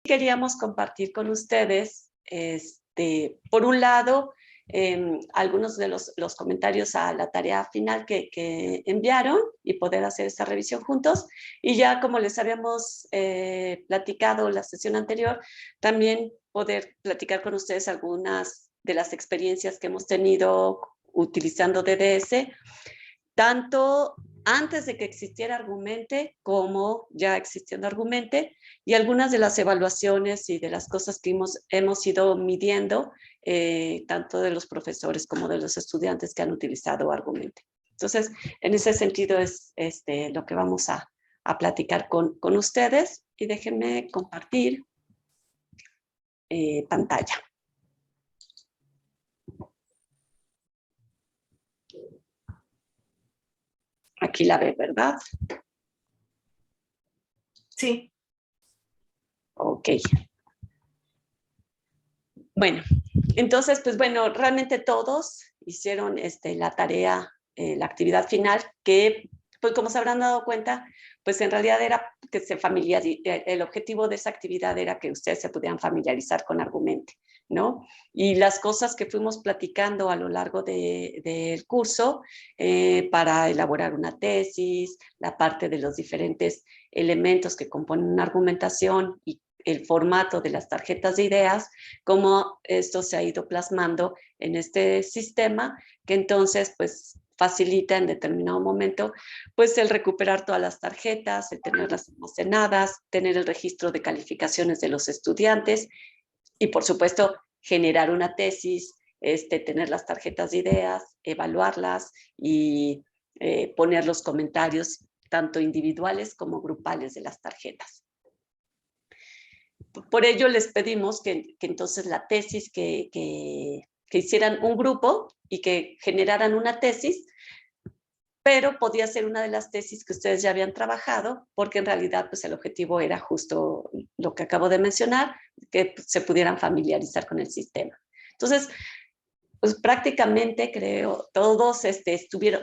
Queríamos compartir con ustedes, por un lado, algunos de los comentarios a la tarea final que enviaron y poder hacer esta revisión juntos. Y ya como les habíamos platicado la sesión anterior, también poder platicar con ustedes algunas de las experiencias que hemos tenido utilizando DDS, tanto antes de que existiera Argumente como ya existiendo Argumente, y algunas de las evaluaciones y de las cosas que hemos ido midiendo, tanto de los profesores como de los estudiantes que han utilizado Argumente. Entonces, en ese sentido es lo que vamos a platicar con ustedes, y déjenme compartir pantalla. Aquí la ve, ¿verdad? Sí. Ok. Bueno, entonces, pues bueno, realmente todos hicieron la tarea, la actividad final, que, pues como se habrán dado cuenta, pues en realidad era que el objetivo de esa actividad era que ustedes se pudieran familiarizar con Argumente, ¿no? Y las cosas que fuimos platicando a lo largo del curso para elaborar una tesis, la parte de los diferentes elementos que componen una argumentación y el formato de las tarjetas de ideas, cómo esto se ha ido plasmando en este sistema, que entonces pues facilita en determinado momento pues el recuperar todas las tarjetas, el tenerlas almacenadas, tener el registro de calificaciones de los estudiantes y por supuesto generar una tesis, tener las tarjetas de ideas, evaluarlas y poner los comentarios tanto individuales como grupales de las tarjetas. Por ello les pedimos que entonces la tesis, que hicieran un grupo y que generaran una tesis, pero podía ser una de las tesis que ustedes ya habían trabajado, porque en realidad pues el objetivo era justo lo que acabo de mencionar, que se pudieran familiarizar con el sistema. Entonces, pues prácticamente creo todos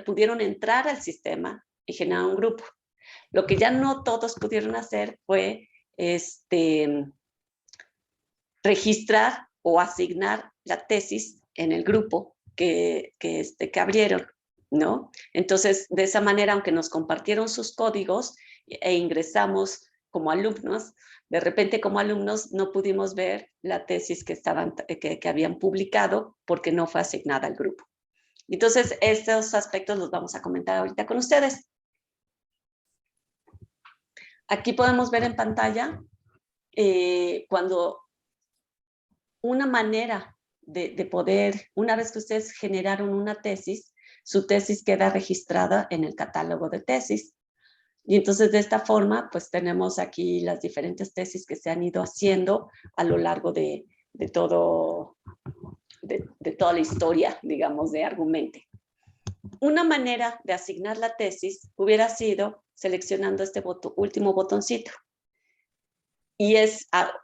pudieron entrar al sistema y generar un grupo. Lo que ya no todos pudieron hacer fue registrar o asignar la tesis en el grupo que abrieron, ¿no? Entonces, de esa manera, aunque nos compartieron sus códigos e ingresamos como alumnos, de repente como alumnos no pudimos ver la tesis que habían publicado porque no fue asignada al grupo. Entonces, estos aspectos los vamos a comentar ahorita con ustedes. Aquí podemos ver en pantalla cuando una manera de poder, una vez que ustedes generaron una tesis, su tesis queda registrada en el catálogo de tesis. Y entonces de esta forma, pues tenemos aquí las diferentes tesis que se han ido haciendo a lo largo de toda la historia, digamos, de Argumente. Una manera de asignar la tesis hubiera sido seleccionando este último botoncito. Y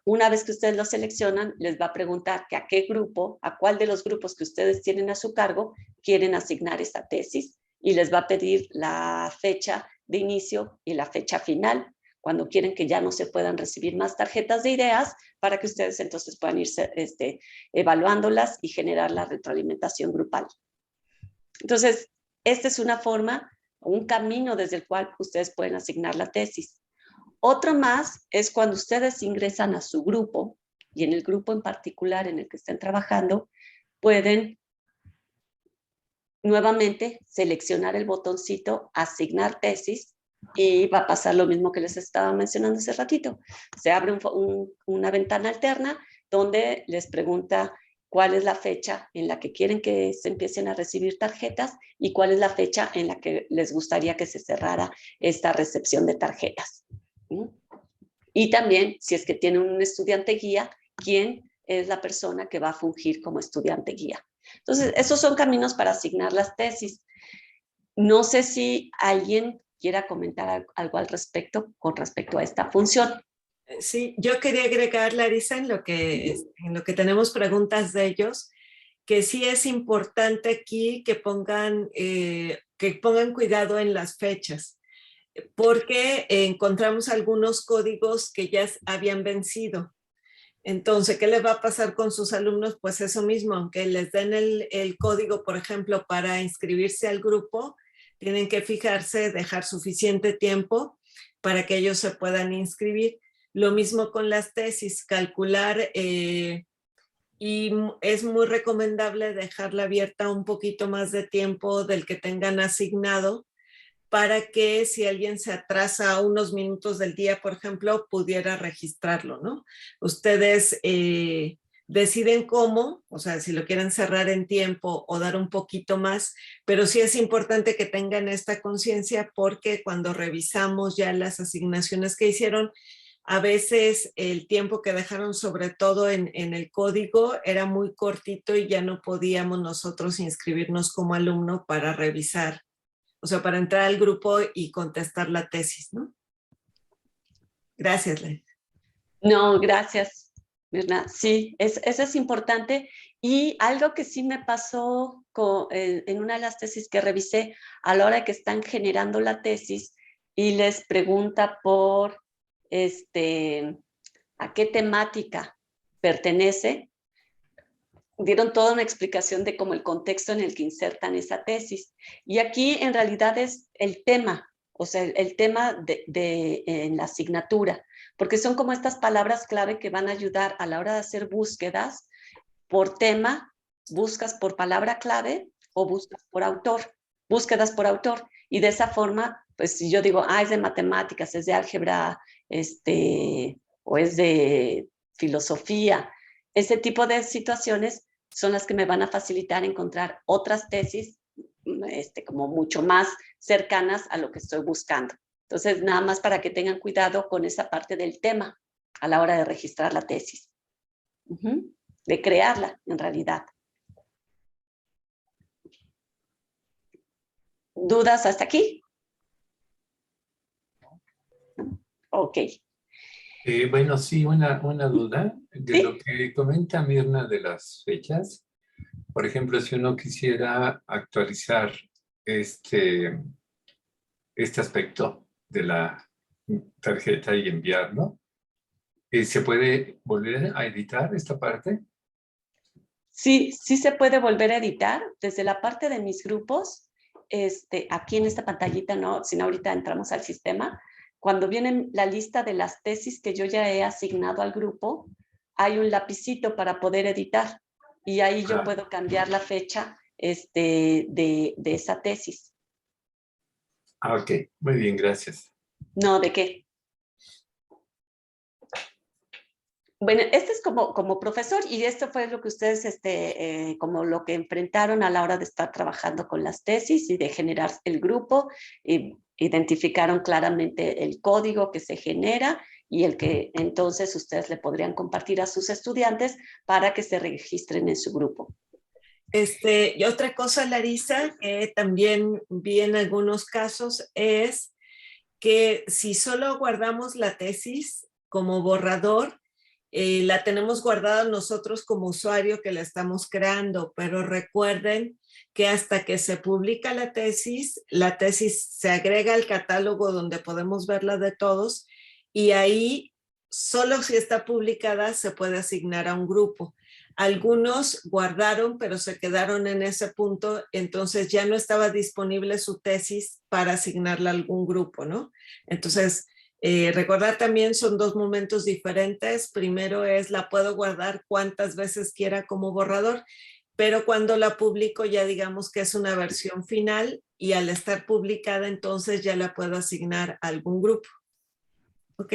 una vez que ustedes lo seleccionan, les va a preguntar que a qué grupo, a cuál de los grupos que ustedes tienen a su cargo quieren asignar esta tesis, y les va a pedir la fecha de inicio y la fecha final, cuando quieren que ya no se puedan recibir más tarjetas de ideas, para que ustedes entonces puedan irse evaluándolas y generar la retroalimentación grupal. Entonces, esta es una forma, un camino desde el cual ustedes pueden asignar la tesis. Otro más es cuando ustedes ingresan a su grupo, y en el grupo en particular en el que estén trabajando, pueden nuevamente seleccionar el botoncito asignar tesis, y va a pasar lo mismo que les estaba mencionando hace ratito. Se abre una ventana alterna donde les pregunta cuál es la fecha en la que quieren que se empiecen a recibir tarjetas y cuál es la fecha en la que les gustaría que se cerrara esta recepción de tarjetas. Y también, si es que tienen un estudiante guía, quién es la persona que va a fungir como estudiante guía. Entonces, esos son caminos para asignar las tesis. No sé si alguien quiera comentar algo al respecto con respecto a esta función. Sí, yo quería agregar, Larisa, en lo que tenemos preguntas de ellos, que sí es importante aquí que pongan cuidado en las fechas, porque encontramos algunos códigos que ya habían vencido. Entonces, ¿qué les va a pasar con sus alumnos? Pues eso mismo, aunque les den el código, por ejemplo, para inscribirse al grupo, tienen que fijarse, dejar suficiente tiempo para que ellos se puedan inscribir. Lo mismo con las tesis, calcular, y es muy recomendable dejarla abierta un poquito más de tiempo del que tengan asignado, para que si alguien se atrasa unos minutos del día, por ejemplo, pudiera registrarlo, ¿no? Ustedes deciden cómo, o sea, si lo quieren cerrar en tiempo o dar un poquito más, pero sí es importante que tengan esta conciencia, porque cuando revisamos ya las asignaciones que hicieron, a veces el tiempo que dejaron, sobre todo en el código, era muy cortito y ya no podíamos nosotros inscribirnos como alumno para revisar, o sea, para entrar al grupo y contestar la tesis, ¿no? Gracias, Len. No, gracias, Mirna. Sí, eso es importante. Y algo que sí me pasó en una de las tesis que revisé, a la hora que están generando la tesis y les pregunta por a qué temática pertenece, dieron toda una explicación de cómo el contexto en el que insertan esa tesis. Y aquí en realidad es el tema, o sea, el tema en la asignatura, porque son como estas palabras clave que van a ayudar a la hora de hacer búsquedas por tema, buscas por palabra clave o buscas por autor, búsquedas por autor. Y de esa forma, pues si yo digo, es de matemáticas, es de álgebra, o es de filosofía, ese tipo de situaciones son las que me van a facilitar encontrar otras tesis como mucho más cercanas a lo que estoy buscando. Entonces, nada más para que tengan cuidado con esa parte del tema a la hora de registrar la tesis. De crearla, en realidad. ¿Dudas hasta aquí? Ok. Bueno, sí, una duda de ¿Sí? lo que comenta Mirna de las fechas. Por ejemplo, si uno quisiera actualizar este, este aspecto de la tarjeta y enviarlo, ¿se puede volver a editar esta parte? Sí, sí se puede volver a editar desde la parte de mis grupos. Aquí en esta pantallita, no, sino ahorita entramos al sistema. Cuando viene la lista de las tesis que yo ya he asignado al grupo, hay un lapicito para poder editar y ahí yo puedo cambiar la fecha de esa tesis. Ok, muy bien, gracias. No, ¿de qué? Bueno, este es como profesor y esto fue lo que ustedes, como lo que enfrentaron a la hora de estar trabajando con las tesis y de generar el grupo. Identificaron claramente el código que se genera y el que entonces ustedes le podrían compartir a sus estudiantes para que se registren en su grupo. Y otra cosa, Larisa, que también vi en algunos casos, es que si solo guardamos la tesis como borrador, la tenemos guardada nosotros como usuario que la estamos creando, pero recuerden que hasta que se publica la tesis se agrega al catálogo donde podemos verla de todos, y ahí solo si está publicada se puede asignar a un grupo. Algunos guardaron, pero se quedaron en ese punto, entonces ya no estaba disponible su tesis para asignarla a algún grupo, ¿no? Entonces, recordar también son dos momentos diferentes. Primero es la puedo guardar cuantas veces quiera como borrador, pero cuando la publico ya digamos que es una versión final y al estar publicada entonces ya la puedo asignar a algún grupo. ¿Ok?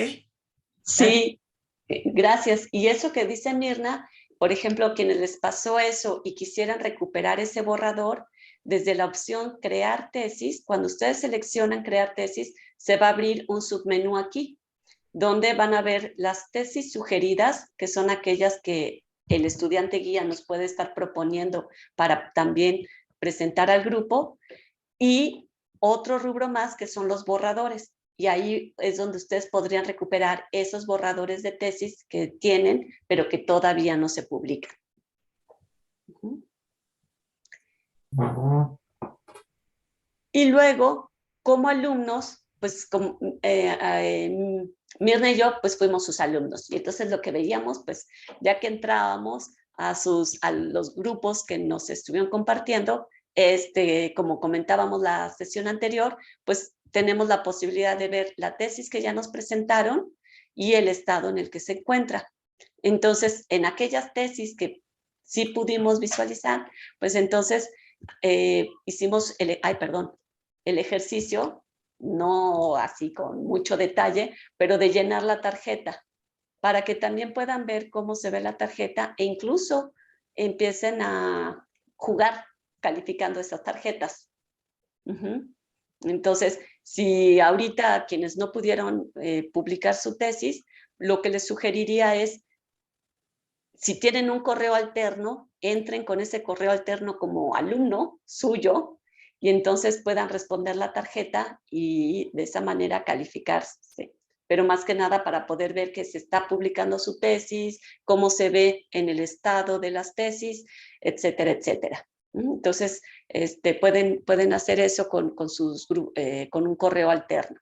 Sí, gracias. Y eso que dice Mirna, por ejemplo, quienes les pasó eso y quisieran recuperar ese borrador, desde la opción crear tesis, cuando ustedes seleccionan crear tesis, se va a abrir un submenú aquí, donde van a ver las tesis sugeridas, que son aquellas que el estudiante guía nos puede estar proponiendo para también presentar al grupo, y otro rubro más que son los borradores. Y ahí es donde ustedes podrían recuperar esos borradores de tesis que tienen, pero que todavía no se publican. Y luego, como alumnos, pues Mirna y yo pues fuimos sus alumnos y entonces lo que veíamos pues ya que entrábamos a los grupos que nos estuvieron compartiendo, como comentábamos la sesión anterior, pues tenemos la posibilidad de ver la tesis que ya nos presentaron y el estado en el que se encuentra. Entonces, en aquellas tesis que sí pudimos visualizar, pues entonces hicimos el ejercicio, no así con mucho detalle, pero de llenar la tarjeta para que también puedan ver cómo se ve la tarjeta e incluso empiecen a jugar calificando esas tarjetas. Entonces, si ahorita quienes no pudieron publicar su tesis, lo que les sugeriría es, si tienen un correo alterno, entren con ese correo alterno como alumno suyo y entonces puedan responder la tarjeta y de esa manera calificarse. Pero más que nada para poder ver que se está publicando su tesis, cómo se ve en el estado de las tesis, etcétera, etcétera. Entonces, pueden hacer eso con un correo alterno.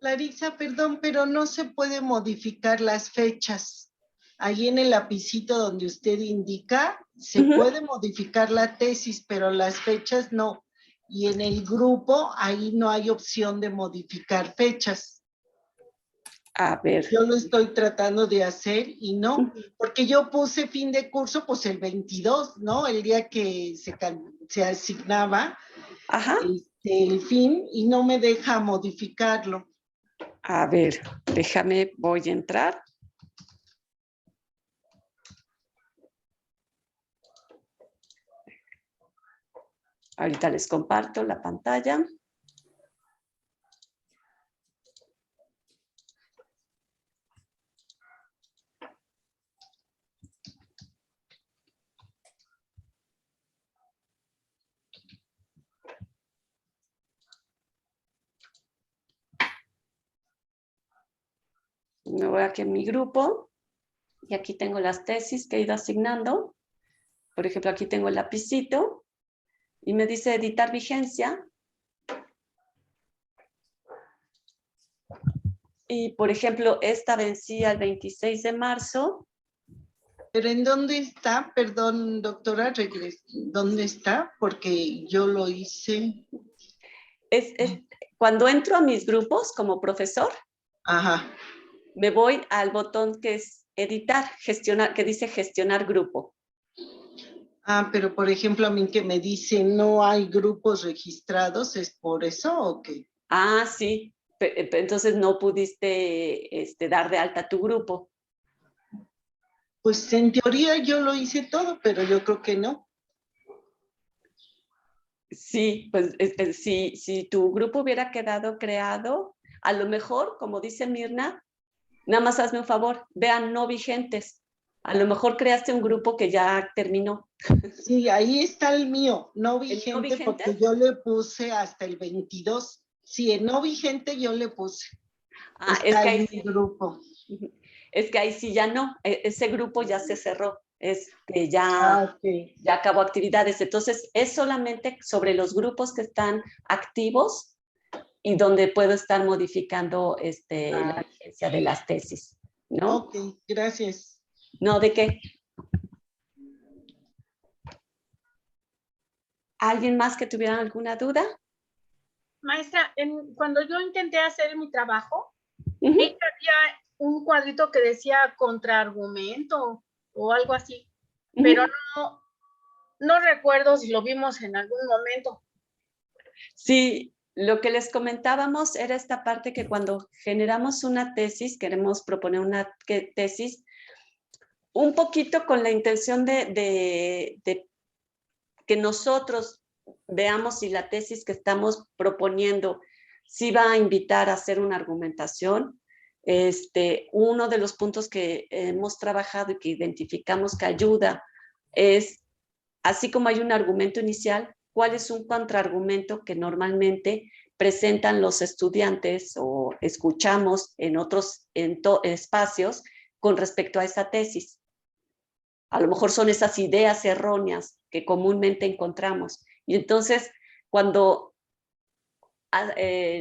Larisa, perdón, pero no se puede modificar las fechas. Ahí en el lapicito donde usted indica, se puede modificar la tesis, pero las fechas no. Y en el grupo, ahí no hay opción de modificar fechas. A ver. Yo lo estoy tratando de hacer y no, porque yo puse fin de curso, pues el 22, ¿no? El día que se asignaba el fin y no me deja modificarlo. A ver, déjame, voy a entrar. Ahorita les comparto la pantalla. Me voy aquí en mi grupo y aquí tengo las tesis que he ido asignando. Por ejemplo, aquí tengo el lapicito y me dice editar vigencia. Y, por ejemplo, esta vencía el 26 de marzo. ¿Pero en dónde está? Perdón, doctora, ¿dónde está? Porque yo lo hice. Cuando entro a mis grupos como profesor, me voy al botón que es editar, gestionar, que dice gestionar grupo. Pero por ejemplo, a mí que me dice no hay grupos registrados, ¿es por eso o qué? Sí. Entonces no pudiste dar de alta tu grupo. Pues en teoría yo lo hice todo, pero yo creo que no. Sí, pues si tu grupo hubiera quedado creado, a lo mejor, como dice Mirna, nada más hazme un favor, vean no vigentes. A lo mejor creaste un grupo que ya terminó. Sí, ahí está el mío, no vigente, ¿No vigente? porque yo le puse hasta el 22. Sí, en no vigente yo le puse. Está en mi grupo. Es que ahí sí ya no, ese grupo ya se cerró, ya acabó actividades. Entonces, es solamente sobre los grupos que están activos y donde puedo estar modificando la vigencia de las tesis, ¿no? Ok, gracias. No, ¿de qué? ¿Alguien más que tuviera alguna duda? Maestra, cuando yo intenté hacer mi trabajo, había un cuadrito que decía contraargumento o algo así, pero no recuerdo si lo vimos en algún momento. Sí, lo que les comentábamos era esta parte que cuando generamos una tesis, queremos proponer una tesis, un poquito con la intención de que nosotros veamos si la tesis que estamos proponiendo sí va a invitar a hacer una argumentación. Uno de los puntos que hemos trabajado y que identificamos que ayuda es, así como hay un argumento inicial, ¿cuál es un contraargumento que normalmente presentan los estudiantes o escuchamos en otros espacios con respecto a esa tesis? A lo mejor son esas ideas erróneas que comúnmente encontramos. Y entonces, cuando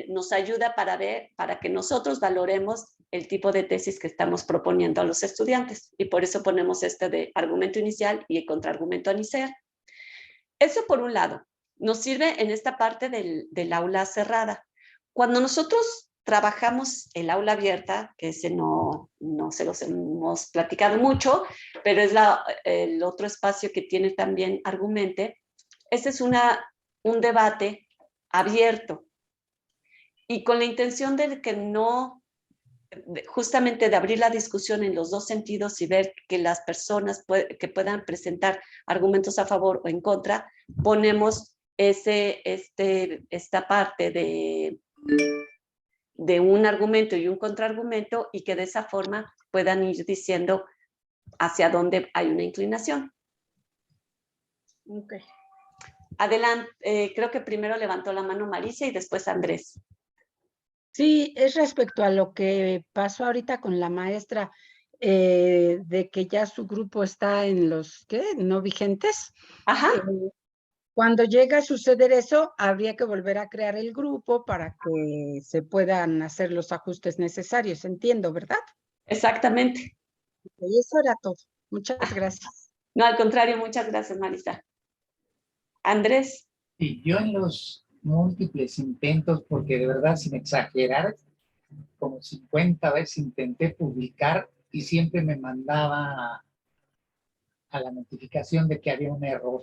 nos ayuda para que nosotros valoremos el tipo de tesis que estamos proponiendo a los estudiantes. Y por eso ponemos este de argumento inicial y el contraargumento inicial. Eso por un lado. Nos sirve en esta parte del aula cerrada. Cuando nosotros trabajamos el aula abierta, que ese no se los hemos platicado mucho, pero es el otro espacio que tiene también Argumente, ese es un debate abierto y con la intención de que justamente de abrir la discusión en los dos sentidos y ver que las personas que puedan presentar argumentos a favor o en contra, ponemos esta parte de un argumento y un contraargumento y que de esa forma puedan ir diciendo hacia dónde hay una inclinación. Ok. Adelante, creo que primero levantó la mano Marisa y después Andrés. Sí, es respecto a lo que pasó ahorita con la maestra, de que ya su grupo está en los, ¿qué? No vigentes. Ajá. Cuando llega a suceder eso, habría que volver a crear el grupo para que se puedan hacer los ajustes necesarios, entiendo, ¿verdad? Exactamente. Y eso era todo. Muchas gracias. No, al contrario, muchas gracias, Marisa. Andrés. Sí, yo en los múltiples intentos, porque de verdad, sin exagerar, como 50 veces intenté publicar y siempre me mandaba a la notificación de que había un error.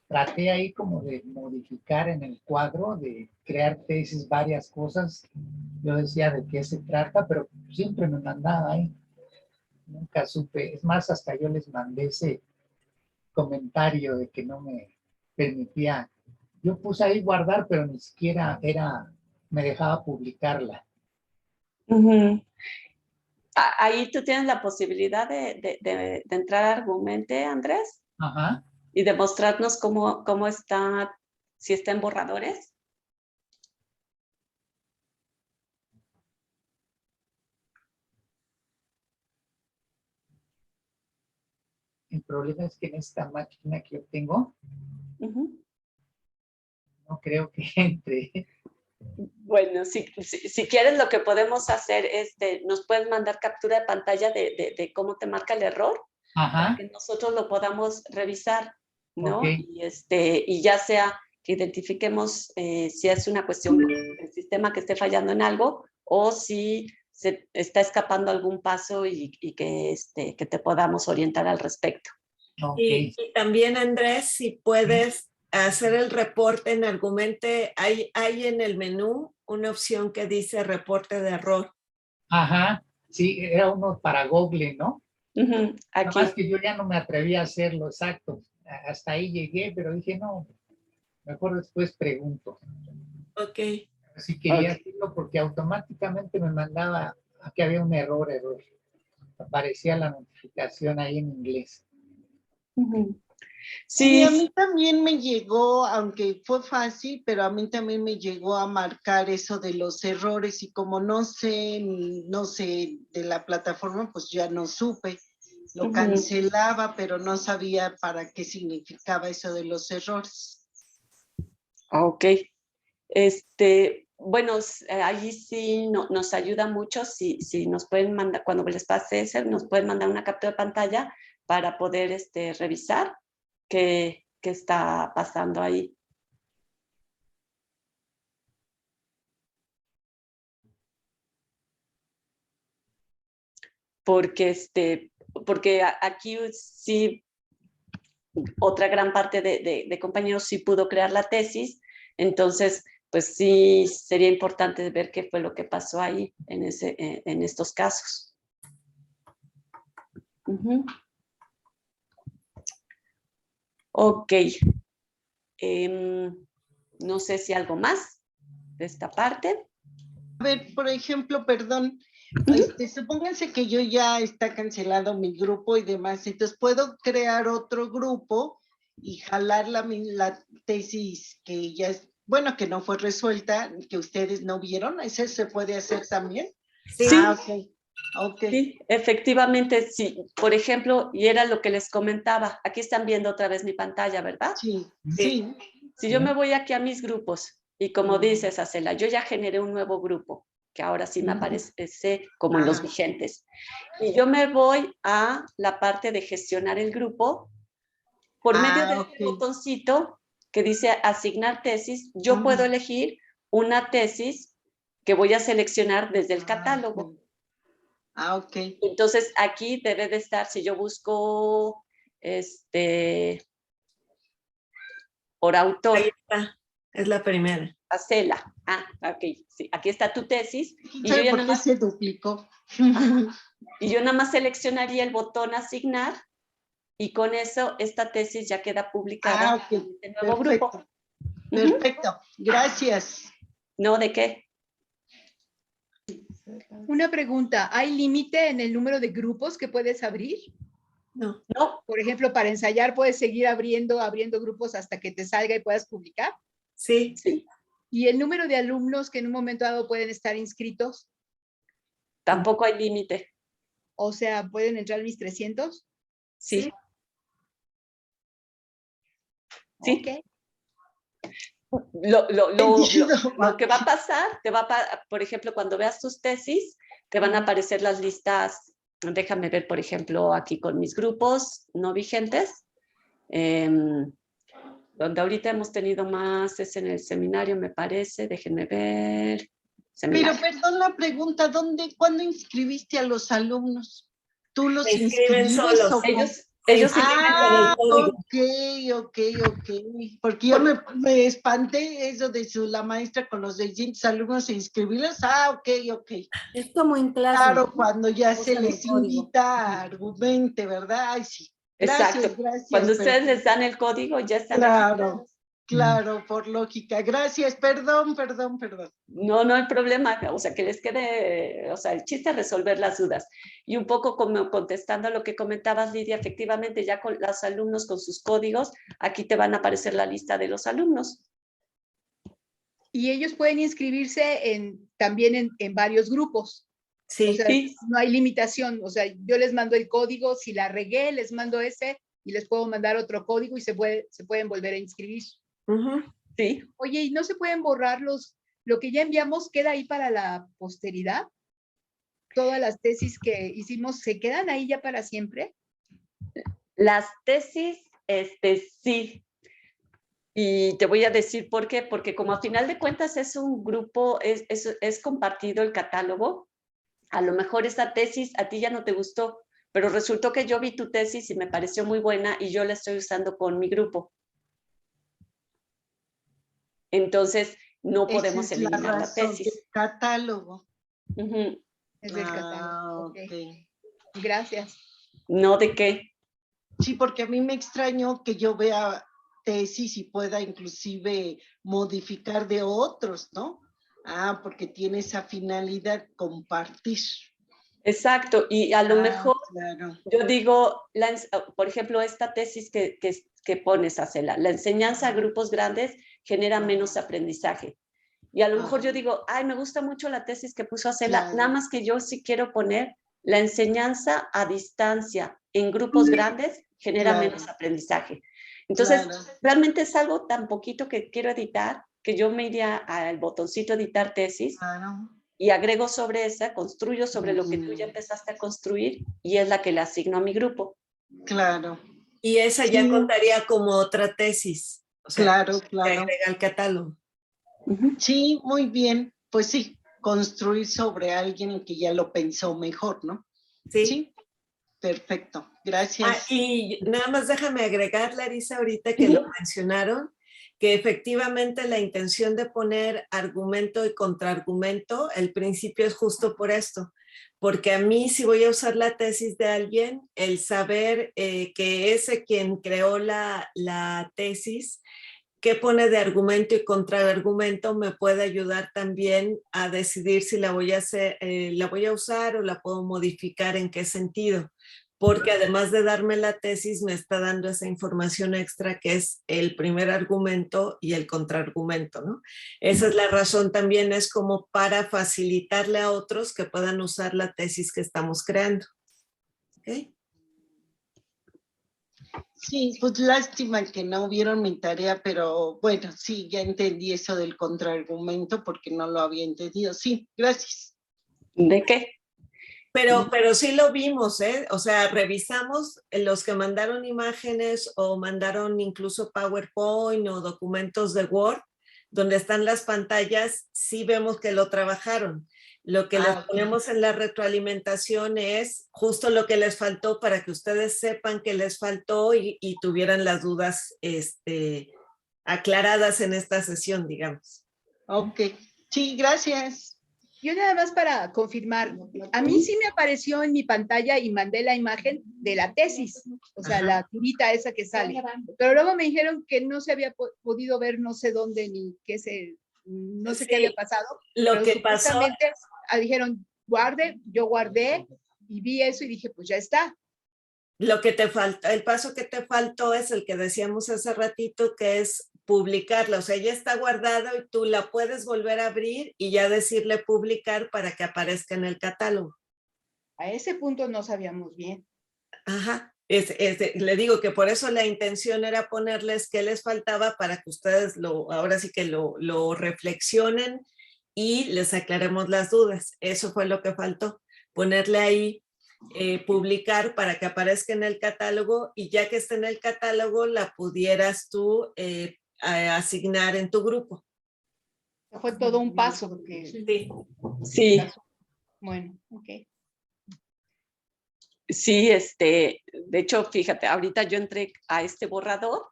Traté ahí como de modificar en el cuadro, de crear tesis, varias cosas. Yo decía de qué se trata, pero siempre me mandaba ahí. Nunca supe. Es más, hasta yo les mandé ese comentario de que no me permitía. Yo puse ahí guardar, pero ni siquiera me dejaba publicarla. Ahí tú tienes la posibilidad de entrar a Argumente, Andrés. Ajá. Y demostrarnos cómo está, si está en borradores. El problema es que en esta máquina que yo tengo, no creo que entre. Bueno, si quieres, lo que podemos hacer es, nos puedes mandar captura de pantalla de cómo te marca el error, para que nosotros lo podamos revisar, ¿no? Okay. Y ya sea que identifiquemos si es una cuestión del sistema que esté fallando en algo o si se está escapando algún paso y que te podamos orientar al respecto. Okay. Y también, Andrés, si puedes hacer el reporte en Argumente, hay en el menú una opción que dice reporte de error. Ajá, sí, era uno para Google, ¿no? Aquí. Nada más que yo ya no me atreví a hacerlo, exacto. Hasta ahí llegué, pero dije, no, mejor después pregunto. Ok. Si quería hacerlo porque automáticamente me mandaba a que había un error. Aparecía la notificación ahí en inglés. Sí, a mí también me llegó, aunque fue fácil, pero a mí también me llegó a marcar eso de los errores y como no sé de la plataforma, pues ya no supe. Lo cancelaba, pero no sabía para qué significaba eso de los errores. Ok. Bueno, allí sí nos ayuda mucho si nos pueden mandar, cuando les pase eso, nos pueden mandar una captura de pantalla para poder revisar qué está pasando ahí. Porque aquí sí, otra gran parte de compañeros sí pudo crear la tesis, entonces pues sí sería importante ver qué fue lo que pasó ahí en estos casos. Ok. No sé si algo más de esta parte. A ver, por ejemplo, perdón, supónganse que yo ya está cancelado mi grupo y demás, entonces puedo crear otro grupo y jalar la tesis que ya es, bueno, que no fue resuelta, que ustedes no vieron, ¿eso se puede hacer también? Sí. Okay. Sí, efectivamente, sí. Por ejemplo, y era lo que les comentaba, aquí están viendo otra vez mi pantalla, ¿verdad? Sí. Si yo me voy aquí a mis grupos Y como dices, Acela, yo ya generé un nuevo grupo, que ahora sí me aparece como en los vigentes. Y yo me voy a la parte de gestionar el grupo. Por medio de este botoncito que dice asignar tesis, yo puedo elegir una tesis que voy a seleccionar desde el catálogo. Ok. Entonces aquí debe de estar, si yo busco por autor. Ahí está, es la primera. Acela. Ok, sí, aquí está tu tesis. Y yo ¿Sabe ya por nada qué más, se duplicó? y yo nada más seleccionaría el botón asignar y con eso esta tesis ya queda publicada Ok. en este nuevo Perfecto. grupo. Perfecto. Gracias. No, ¿de qué? Una pregunta, ¿hay límite en el número de grupos que puedes abrir? No. No, Por ejemplo, para ensayar puedes seguir abriendo grupos hasta que te salga y puedas publicar. Sí. sí, ¿Y el número de alumnos que en un momento dado pueden estar inscritos? tampoco hay límite. O sea, ¿pueden entrar mis 300? Sí. Sí. Ok. Lo que va a pasar, por ejemplo, cuando veas tus tesis, te van a aparecer las listas. Déjame ver, por ejemplo, aquí con mis grupos no vigentes. Donde ahorita hemos tenido más es en el seminario, me parece. Déjenme ver. Pero Seminario. perdón la pregunta, ¿cuándo inscribiste a los alumnos? ¿Tú los Se inscriben inscribes solos. o cómo? Ellos Ok. Porque yo me espanté eso de la maestra con los 600 alumnos e inscribirlos. Ok. Es como en clase. Claro, cuando ya se Usan el les código. invita a argumente, ¿verdad? Ay, sí. Exacto. Gracias. Cuando ustedes les dan el código, ya están registrados. Claro, por lógica. Gracias, perdón. No hay problema, o sea, que les quede, o sea, el chiste es resolver las dudas. Y un poco como contestando a lo que comentabas, Lidia, efectivamente ya con los alumnos con sus códigos, aquí te van a aparecer la lista de los alumnos. Y ellos pueden inscribirse también en varios grupos. Sí. O sea, Sí. no hay limitación. O sea, yo les mando el código, si la regué, les mando ese y les puedo mandar otro código y se pueden volver a inscribir. Sí. Oye, ¿y no se pueden borrar lo que ya enviamos queda ahí para la posteridad? Todas las tesis que hicimos, ¿se quedan ahí ya para siempre? Las tesis, sí. Y te voy a decir por qué, porque como a final de cuentas es un grupo, es compartido el catálogo, a lo mejor esa tesis a ti ya no te gustó, pero resultó que yo vi tu tesis y me pareció muy buena y yo la estoy usando con mi grupo. Entonces, no podemos eliminar la tesis. Del catálogo. Es del catálogo. Ok. Gracias. No, ¿de qué? Sí, porque a mí me extrañó que yo vea tesis y pueda inclusive modificar de otros, ¿no? Porque tiene esa finalidad, compartir. Exacto, y a lo mejor, claro. yo digo, por ejemplo, esta tesis que pones, Acela, la enseñanza a grupos grandes genera menos aprendizaje. Y a lo mejor yo digo, me gusta mucho la tesis que puso Acela, nada más que yo sí quiero poner la enseñanza a distancia en grupos grandes genera menos aprendizaje. Entonces, realmente es algo tan poquito que quiero editar, que yo me iría al botoncito editar tesis y agrego sobre esa, construyo sobre lo que tú ya empezaste a construir y es la que le asigno a mi grupo. Claro. Y esa ya contaría como otra tesis. O sea, claro. Se agrega al catálogo. Sí, muy bien. Pues sí, construir sobre alguien que ya lo pensó mejor, ¿no? Sí. Perfecto, gracias. Y nada más déjame agregar, Larisa, ahorita que lo mencionaron, que efectivamente la intención de poner argumento y contraargumento, el principio es justo por esto, porque a mí si voy a usar la tesis de alguien, el saber que ese quien creó la tesis, qué pone de argumento y contraargumento me puede ayudar también a decidir si la voy a usar o la puedo modificar, en qué sentido. Porque además de darme la tesis, me está dando esa información extra que es el primer argumento y el contraargumento, ¿no? Esa es la razón también, es como para facilitarle a otros que puedan usar la tesis que estamos creando. ¿Okay? Sí, pues lástima que no vieron mi tarea, pero bueno, sí, ya entendí eso del contraargumento porque no lo había entendido. Sí, gracias. ¿De qué? Pero sí lo vimos, ¿eh? O sea, revisamos los que mandaron imágenes o mandaron incluso PowerPoint o documentos de Word, donde están las pantallas, sí vemos que lo trabajaron. Lo que les Ok. ponemos en la retroalimentación es justo lo que les faltó para que ustedes sepan que les faltó y tuvieran las dudas aclaradas en esta sesión, digamos. Ok, sí, gracias. Yo nada más para confirmar, a mí sí me apareció en mi pantalla y mandé la imagen de la tesis, o sea, Ajá. la tirita esa que sale, pero luego me dijeron que no se había podido ver no sé dónde ni qué no sé Sí, qué había pasado, lo pero que pasó, supuestamente dijeron guarde, yo guardé y vi eso y dije pues ya está. lo que te falta, el paso que te faltó es el que decíamos hace ratito, que es publicarla. O sea, ya está guardado y tú la puedes volver a abrir y ya decirle publicar para que aparezca en el catálogo. A ese punto no sabíamos bien. Ajá. Le digo que por eso la intención era ponerles qué les faltaba para que ustedes ahora sí que lo reflexionen y les aclaremos las dudas. Eso fue lo que faltó, ponerle ahí publicar para que aparezca en el catálogo y ya que esté en el catálogo la pudieras tú asignar en tu grupo. Fue todo un paso. Porque... Sí. Sí, Bueno, ok. sí, de hecho, fíjate, ahorita yo entré a este borrador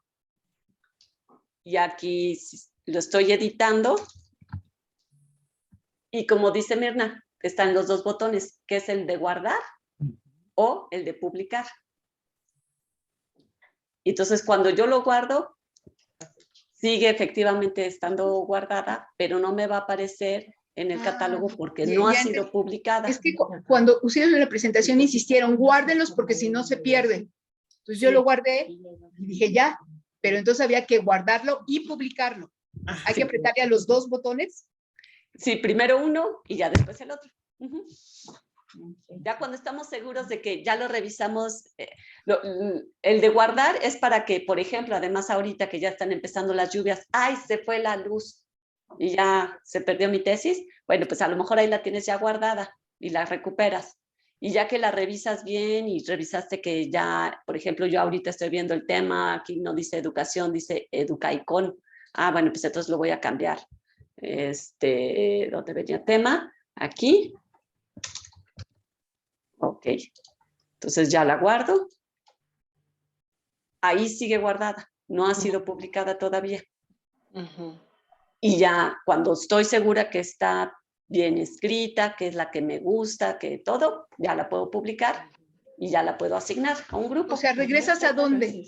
y aquí lo estoy editando y como dice Mirna, están los dos botones, que es el de guardar o el de publicar. Y entonces cuando yo lo guardo, sigue efectivamente estando guardada, pero no me va a aparecer en el catálogo porque no ha sido publicada. Es que cuando pusieron en la presentación insistieron, guárdenlos porque si no se pierden. Entonces yo lo guardé y dije ya, pero entonces había que guardarlo y publicarlo. Hay que apretarle a los dos botones. Sí, primero uno y ya después el otro. Ya cuando estamos seguros de que ya lo revisamos, el de guardar es para que, por ejemplo, además ahorita que ya están empezando las lluvias, ¡ay, se fue la luz! Y ya se perdió mi tesis. Bueno, pues a lo mejor ahí la tienes ya guardada y la recuperas. Y ya que la revisas bien y revisaste que ya, por ejemplo, yo ahorita estoy viendo el tema, aquí no dice educación, dice educaicon. Ah, bueno, pues entonces lo voy a cambiar. ¿Dónde venía tema? Aquí. Ok, entonces ya la guardo. Ahí sigue guardada, no ha sido publicada todavía. Y ya cuando estoy segura que está bien escrita, que es la que me gusta, que todo, ya la puedo publicar y ya la puedo asignar a un grupo. O sea, ¿regresas a dónde?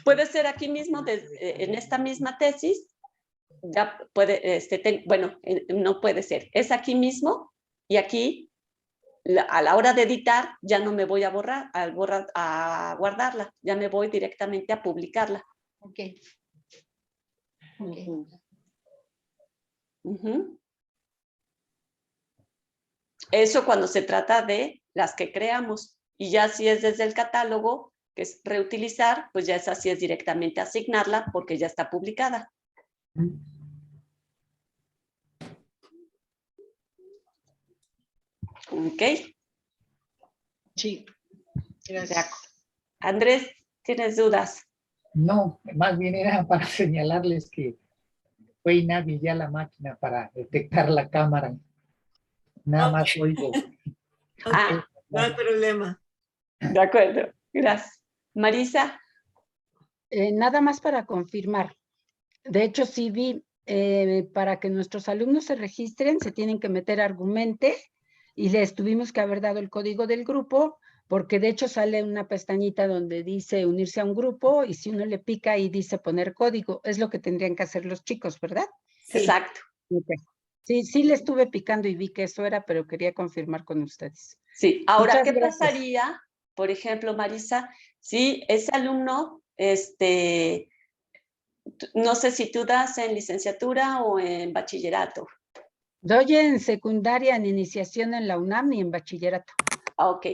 Puede ser aquí mismo, en esta misma tesis, ya puede, bueno, no puede ser, es aquí mismo y aquí a la hora de editar ya no me voy a a guardarla, ya me voy directamente a publicarla. Ok. Eso cuando se trata de las que creamos. Y ya si es desde el catálogo, que es reutilizar, pues ya esa sí es directamente asignarla porque ya está publicada. Ok. Sí, gracias. Andrés, ¿tienes dudas? No, más bien era para señalarles que fue inhábil ya la máquina para detectar la cámara. Nada más oigo. Ah, no hay problema. De acuerdo, gracias. Marisa. Nada más para confirmar. De hecho, sí vi, para que nuestros alumnos se registren, se tienen que meter a Argumente y les tuvimos que haber dado el código del grupo, porque de hecho sale una pestañita donde dice unirse a un grupo y si uno le pica y dice poner código, es lo que tendrían que hacer los chicos, ¿verdad? Sí. Exacto. Okay. Sí le estuve picando y vi que eso era, pero quería confirmar con ustedes. Sí, ahora, muchas ¿qué gracias. Pasaría, por ejemplo, Marisa, si ese alumno, no sé si tú das en licenciatura o en bachillerato? Doy en secundaria, en iniciación en la UNAM y en bachillerato. Ok.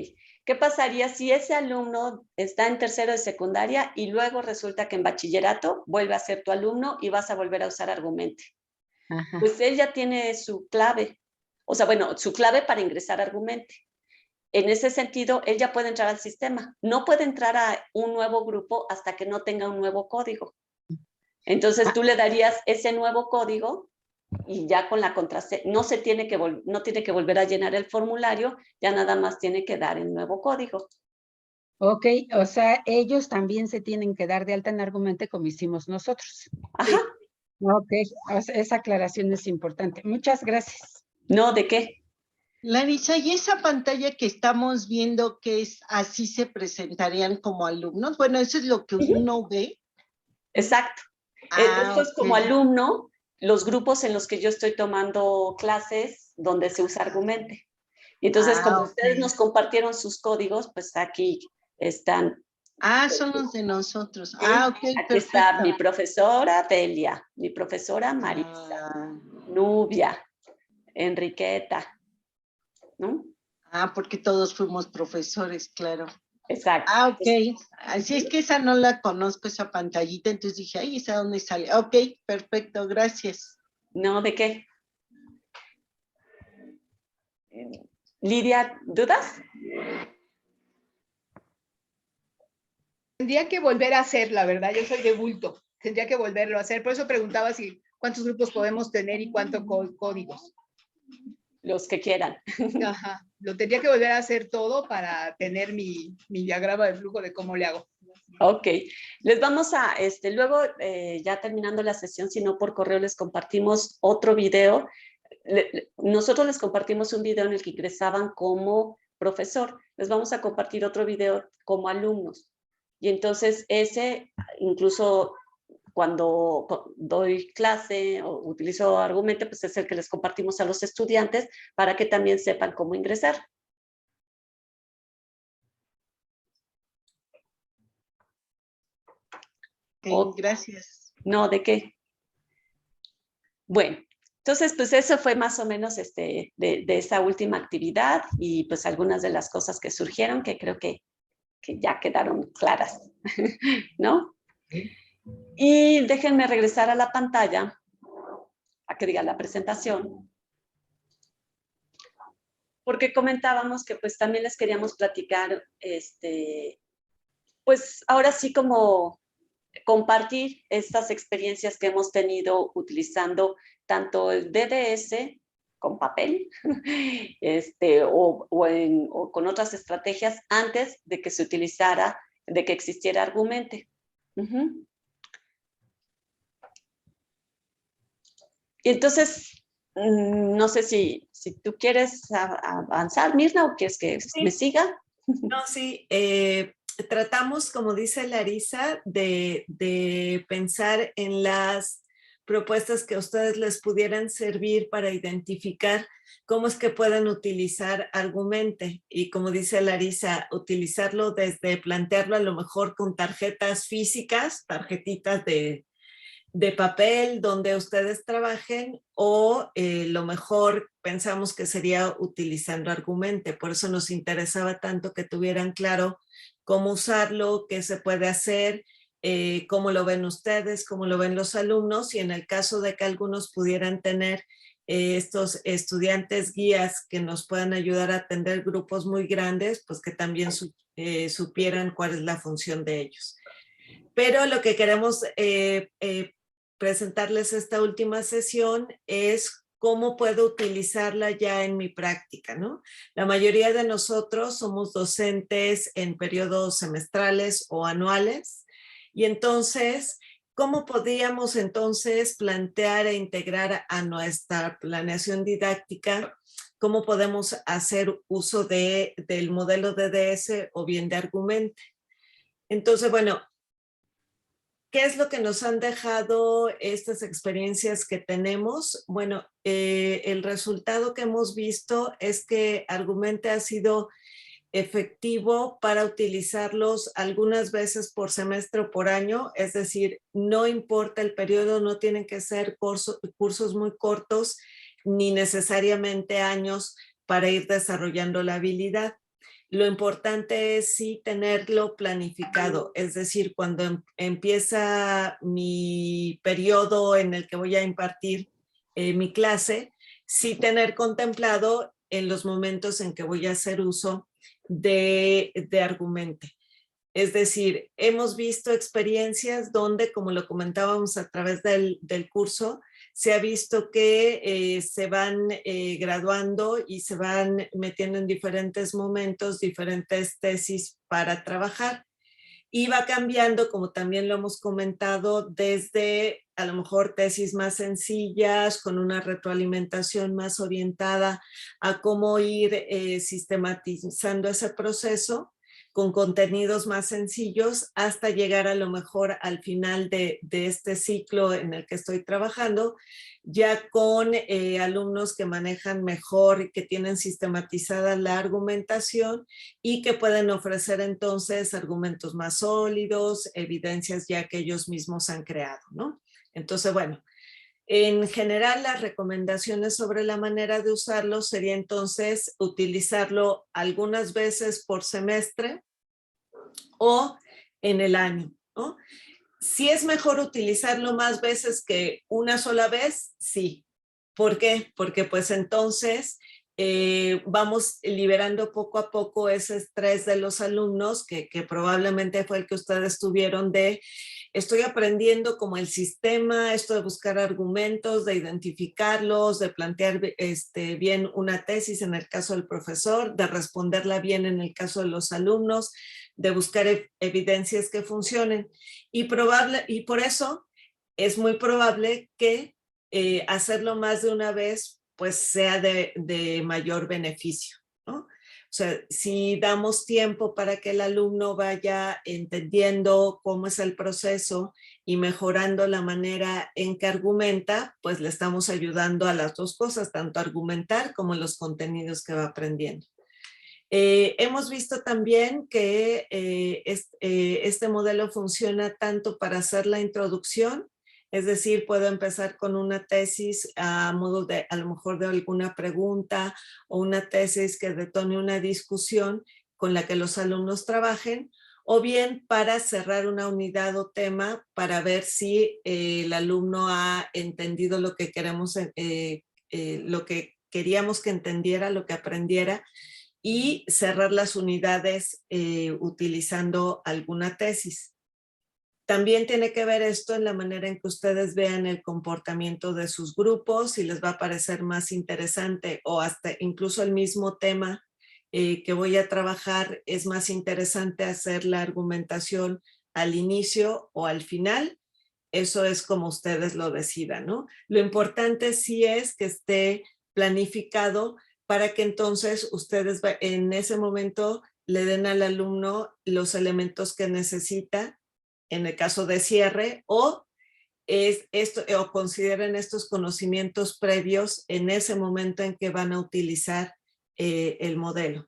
¿Qué pasaría si ese alumno está en tercero de secundaria y luego resulta que en bachillerato vuelve a ser tu alumno y vas a volver a usar Argumente? Ajá. Pues él ya tiene su clave. O sea, bueno, su clave para ingresar a Argumente. En ese sentido, él ya puede entrar al sistema. No puede entrar a un nuevo grupo hasta que no tenga un nuevo código. Entonces tú le darías ese nuevo código y ya con la contraseña, no tiene que volver a llenar el formulario, ya nada más tiene que dar el nuevo código. Ok, o sea, ellos también se tienen que dar de alta en Argumente como hicimos nosotros. Ajá. Ok, o sea, esa aclaración es importante. Muchas gracias. No, ¿de qué? Larisa, ¿y esa pantalla que estamos viendo que es así se presentarían como alumnos? Bueno, eso es lo que uno ve. Exacto. Esto es como alumno, los grupos en los que yo estoy tomando clases donde se usa Argumente. Y entonces, como ustedes nos compartieron sus códigos, pues aquí están. Son los de nosotros. ¿Sí? Ok, Aquí perfecto. está mi profesora Delia, mi profesora Marisa, Nubia, Enriqueta, ¿no? Porque todos fuimos profesores, claro. Exacto. Ok. Así es que esa no la conozco, esa pantallita, entonces dije, ay, ¿esa dónde sale? Ok, perfecto, gracias. No, ¿de qué? Lidia, ¿dudas? Tendría que volver a hacer, la verdad, yo soy de bulto, tendría que volverlo a hacer, por eso preguntaba si cuántos grupos podemos tener y cuántos códigos. Los que quieran. Ajá, lo tendría que volver a hacer todo para tener mi diagrama de flujo de cómo le hago. Ok, les vamos a, luego ya terminando la sesión, si no por correo les compartimos otro video. Nosotros les compartimos un video en el que ingresaban como profesor, les vamos a compartir otro video como alumnos. Y entonces ese, incluso cuando doy clase o utilizo Argumente, pues es el que les compartimos a los estudiantes para que también sepan cómo ingresar. Ok, gracias. No, ¿de qué? Bueno, entonces pues eso fue más o menos de esa última actividad y pues algunas de las cosas que surgieron que creo que ya quedaron claras, ¿no? Y déjenme regresar a la pantalla, a que diga la presentación, porque comentábamos que pues también les queríamos platicar, pues ahora sí como compartir estas experiencias que hemos tenido utilizando tanto el DDS con papel o con otras estrategias antes de que se utilizara, de que existiera Argumente. Y entonces, no sé si tú quieres avanzar, Mirna, o quieres que me siga. No, sí, tratamos, como dice Larisa, de pensar en las propuestas que a ustedes les pudieran servir para identificar cómo es que pueden utilizar Argumente. Y como dice Larisa, utilizarlo desde plantearlo a lo mejor con tarjetas físicas, tarjetitas de papel donde ustedes trabajen o lo mejor pensamos que sería utilizando Argumente. Por eso nos interesaba tanto que tuvieran claro cómo usarlo, qué se puede hacer, cómo lo ven ustedes, cómo lo ven los alumnos y en el caso de que algunos pudieran tener estos estudiantes guías que nos puedan ayudar a atender grupos muy grandes, pues que también supieran cuál es la función de ellos. Pero lo que queremos presentarles esta última sesión es cómo puedo utilizarla ya en mi práctica, ¿no? La mayoría de nosotros somos docentes en periodos semestrales o anuales y entonces, ¿cómo podríamos entonces plantear e integrar a nuestra planeación didáctica? ¿Cómo podemos hacer uso del modelo DDS o bien de Argumente? Entonces, bueno, ¿qué es lo que nos han dejado estas experiencias que tenemos? Bueno, el resultado que hemos visto es que Argumente ha sido efectivo para utilizarlos algunas veces por semestre o por año, es decir, no importa el periodo, no tienen que ser cursos muy cortos ni necesariamente años para ir desarrollando la habilidad. lo importante es sí tenerlo planificado, es decir, cuando empieza mi periodo en el que voy a impartir mi clase, sí tener contemplado en los momentos en que voy a hacer uso de Argumente. Es decir, hemos visto experiencias donde, como lo comentábamos a través del curso, se ha visto que se van graduando y se van metiendo en diferentes momentos, diferentes tesis para trabajar. Y va cambiando, como también lo hemos comentado, desde a lo mejor tesis más sencillas, con una retroalimentación más orientada a cómo ir sistematizando ese proceso, con contenidos más sencillos, hasta llegar a lo mejor al final de este ciclo en el que estoy trabajando, ya con alumnos que manejan mejor, que tienen sistematizada la argumentación y que pueden ofrecer entonces argumentos más sólidos, evidencias ya que ellos mismos han creado, ¿no? Entonces, bueno, en general las recomendaciones sobre la manera de usarlo sería entonces utilizarlo algunas veces por semestre o en el año, ¿no? Si es mejor utilizarlo más veces que una sola vez, sí. ¿Por qué? Porque pues entonces vamos liberando poco a poco ese estrés de los alumnos que probablemente fue el que ustedes tuvieron de estoy aprendiendo como el sistema, esto de buscar argumentos, de identificarlos, de plantear bien una tesis en el caso del profesor, de responderla bien en el caso de los alumnos, de buscar evidencias que funcionen. Y por eso es muy probable que hacerlo más de una vez pues sea de mayor beneficio, ¿no? O sea, si damos tiempo para que el alumno vaya entendiendo cómo es el proceso y mejorando la manera en que argumenta, pues le estamos ayudando a las dos cosas, tanto a argumentar como los contenidos que va aprendiendo. Hemos visto también que este modelo funciona tanto para hacer la introducción, es decir, puedo empezar con una tesis a modo de, a lo mejor de alguna pregunta o una tesis que detone una discusión con la que los alumnos trabajen, o bien para cerrar una unidad o tema para ver si el alumno ha entendido lo que queremos, lo que queríamos que entendiera, lo que aprendiera, y cerrar las unidades utilizando alguna tesis. También tiene que ver esto en la manera en que ustedes vean el comportamiento de sus grupos, si les va a parecer más interesante o hasta incluso el mismo tema que voy a trabajar es más interesante hacer la argumentación al inicio o al final. Eso es como ustedes lo decidan, ¿no? Lo importante sí es que esté planificado para que entonces ustedes en ese momento le den al alumno los elementos que necesita en el caso de cierre, o consideren estos conocimientos previos en ese momento en que van a utilizar el modelo.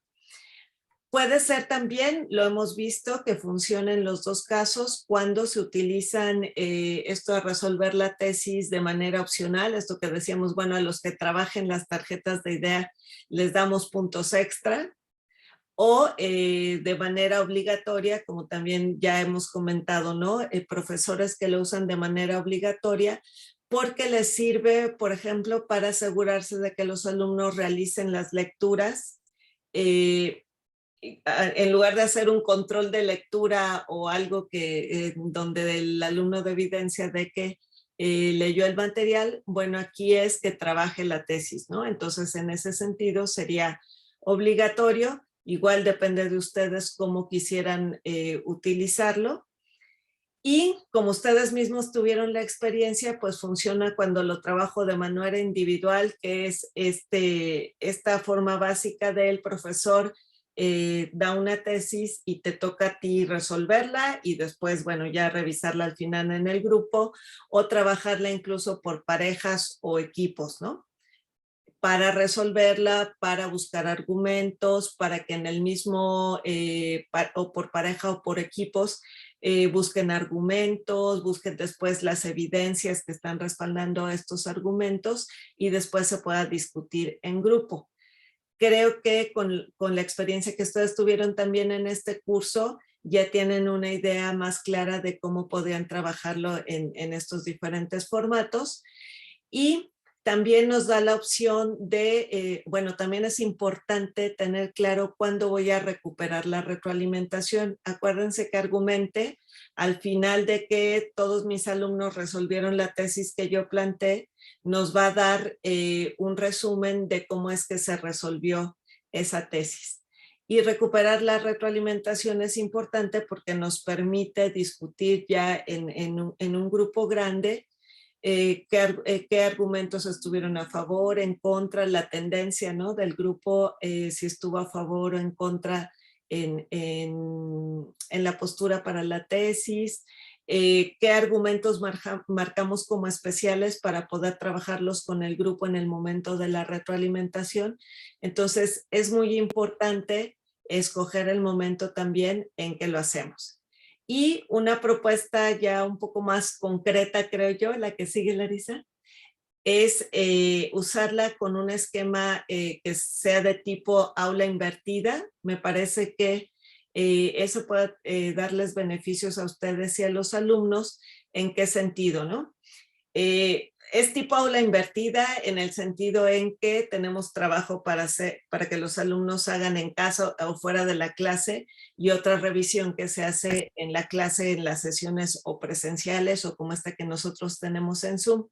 Puede ser también, lo hemos visto, que funciona en los dos casos cuando se utilizan esto de resolver la tesis de manera opcional, esto que decíamos, bueno, a los que trabajen las tarjetas de idea les damos puntos extra, o de manera obligatoria, como también ya hemos comentado, ¿no? Profesores que lo usan de manera obligatoria porque les sirve, por ejemplo, para asegurarse de que los alumnos realicen las lecturas. En lugar de hacer un control de lectura o algo que donde el alumno de evidencia de que leyó el material, bueno, aquí es que trabaje la tesis, ¿no? Entonces, en ese sentido sería obligatorio. Igual depende de ustedes cómo quisieran utilizarlo. Y como ustedes mismos tuvieron la experiencia, pues funciona cuando lo trabajo de manera individual, que es esta forma básica del profesor da una tesis y te toca a ti resolverla y después, bueno, ya revisarla al final en el grupo o trabajarla incluso por parejas o equipos, ¿no? Para resolverla, para buscar argumentos, para que en el mismo, o por pareja o por equipos, busquen argumentos, busquen después las evidencias que están respaldando estos argumentos y después se pueda discutir en grupo. creo que con la experiencia que ustedes tuvieron también en este curso, ya tienen una idea más clara de cómo podrían trabajarlo en estos diferentes formatos. Y también nos da la opción de, bueno, también es importante tener claro cuándo voy a recuperar la retroalimentación. Acuérdense que Argumente, al final de que todos mis alumnos resolvieron la tesis que yo planteé, nos va a dar un resumen de cómo es que se resolvió esa tesis. Y recuperar la retroalimentación es importante porque nos permite discutir ya en un grupo grande qué argumentos estuvieron a favor, en contra, la tendencia, ¿no?, del grupo, si estuvo a favor o en contra en la postura para la tesis, qué argumentos marcamos como especiales para poder trabajarlos con el grupo en el momento de la retroalimentación. Entonces, es muy importante escoger el momento también en que lo hacemos. Y una propuesta ya un poco más concreta, creo yo, la que sigue, Larisa, es usarla con un esquema que sea de tipo aula invertida. Me parece que eso puede darles beneficios a ustedes y a los alumnos. ¿En qué sentido, no? Es tipo aula invertida en el sentido en que tenemos trabajo para que los alumnos hagan en casa o fuera de la clase, y otra revisión que se hace en la clase, en las sesiones o presenciales o como esta que nosotros tenemos en Zoom.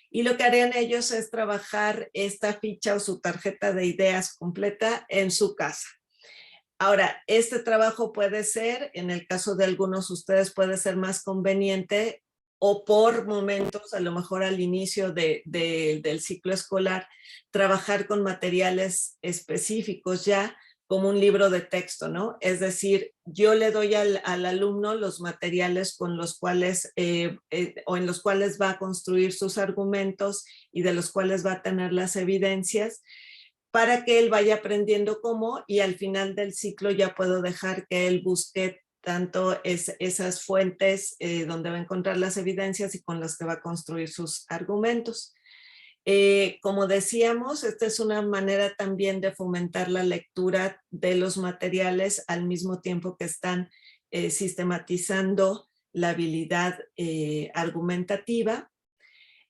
Y lo que harían ellos es trabajar esta ficha o su tarjeta de ideas completa en su casa. Ahora, este trabajo puede ser, en el caso de algunos ustedes, puede ser más conveniente o por momentos, a lo mejor al inicio del ciclo escolar, trabajar con materiales específicos ya, como un libro de texto, ¿no? Es decir, yo le doy al alumno los materiales con los cuales, o en los cuales va a construir sus argumentos y de los cuales va a tener las evidencias, para que él vaya aprendiendo cómo, y al final del ciclo ya puedo dejar que él busque tanto esas fuentes donde va a encontrar las evidencias y con las que va a construir sus argumentos. Como decíamos, esta es una manera también de fomentar la lectura de los materiales al mismo tiempo que están sistematizando la habilidad argumentativa.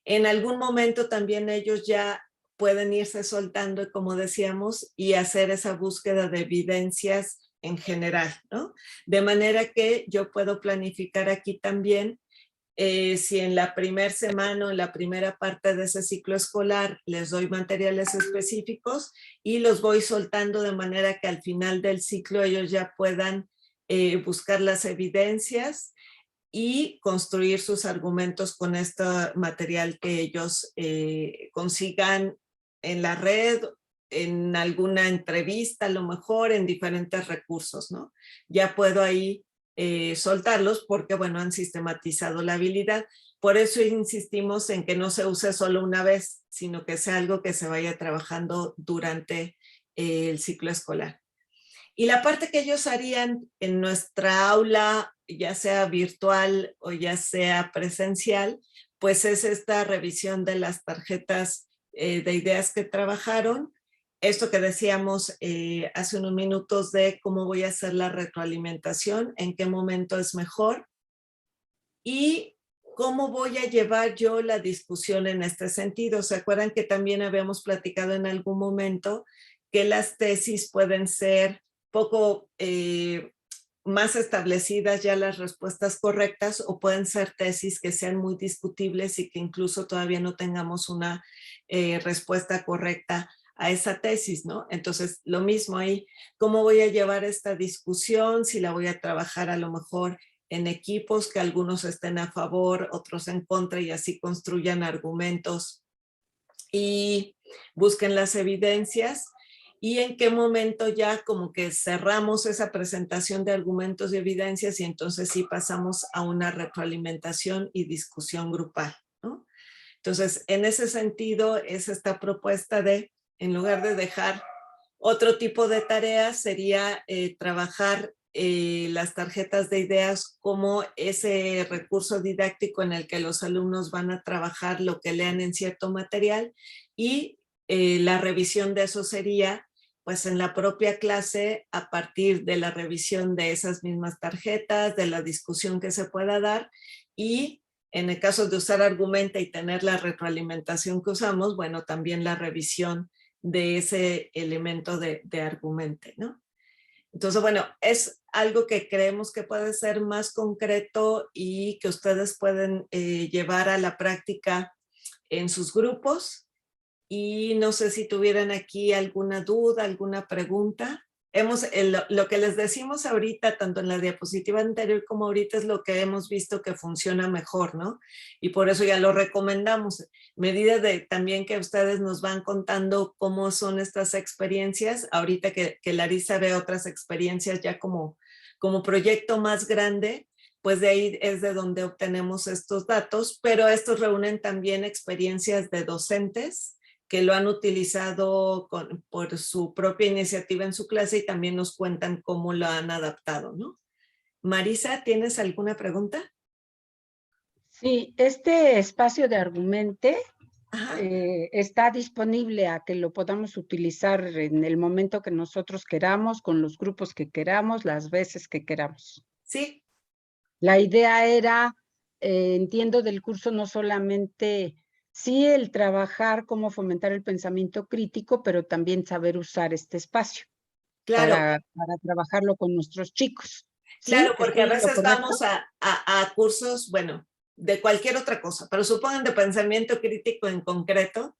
En algún momento también ellos ya pueden irse soltando, como decíamos, y hacer esa búsqueda de evidencias en general, ¿no? De manera que yo puedo planificar aquí también si en la primera semana o en la primera parte de ese ciclo escolar les doy materiales específicos y los voy soltando de manera que al final del ciclo ellos ya puedan buscar las evidencias y construir sus argumentos con este material que ellos consigan en la red, en alguna entrevista, a lo mejor en diferentes recursos, ¿no? Ya puedo ahí soltarlos porque, bueno, han sistematizado la habilidad. Por eso insistimos en que no se use solo una vez, sino que sea algo que se vaya trabajando durante el ciclo escolar. Y la parte que ellos harían en nuestra aula, ya sea virtual o ya sea presencial, pues es esta revisión de las tarjetas de ideas que trabajaron. Esto que decíamos hace unos minutos de cómo voy a hacer la retroalimentación, en qué momento es mejor y cómo voy a llevar yo la discusión en este sentido. ¿Se acuerdan que también habíamos platicado en algún momento que las tesis pueden ser poco más establecidas ya las respuestas correctas, o pueden ser tesis que sean muy discutibles y que incluso todavía no tengamos una respuesta correcta a esa tesis, ¿no? Entonces, lo mismo ahí, ¿cómo voy a llevar esta discusión? Si la voy a trabajar a lo mejor en equipos, que algunos estén a favor, otros en contra, y así construyan argumentos y busquen las evidencias. Y en qué momento ya como que cerramos esa presentación de argumentos y evidencias y entonces sí pasamos a una retroalimentación y discusión grupal, ¿no? Entonces, en ese sentido es esta propuesta de, en lugar de dejar otro tipo de tareas, sería trabajar las tarjetas de ideas como ese recurso didáctico en el que los alumnos van a trabajar lo que lean en cierto material, y la revisión de eso sería pues en la propia clase a partir de la revisión de esas mismas tarjetas, de la discusión que se pueda dar y en el caso de usar Argumenta y tener la retroalimentación que usamos, bueno, también la revisión de ese elemento de Argumente, ¿no? Entonces, bueno, es algo que creemos que puede ser más concreto y que ustedes pueden llevar a la práctica en sus grupos. Y no sé si tuvieran aquí alguna duda, alguna pregunta. Lo que les decimos ahorita, tanto en la diapositiva anterior como ahorita, es lo que hemos visto que funciona mejor, ¿no? Y por eso ya lo recomendamos. Medida de también que ustedes nos van contando cómo son estas experiencias, ahorita que Larisa ve otras experiencias ya como proyecto más grande, pues de ahí es de donde obtenemos estos datos, pero estos reúnen también experiencias de docentes que lo han utilizado por su propia iniciativa en su clase y también nos cuentan cómo lo han adaptado, ¿no? Marisa, ¿tienes alguna pregunta? Sí, este espacio de Argumente está disponible a que lo podamos utilizar en el momento que nosotros queramos, con los grupos que queramos, las veces que queramos. Sí. La idea era, entiendo del curso, no solamente sí el trabajar cómo fomentar el pensamiento crítico, pero también saber usar este espacio Claro. para trabajarlo con nuestros chicos. Claro, ¿Sí? porque a veces vamos a cursos, bueno, de cualquier otra cosa, pero supongan de pensamiento crítico en concreto,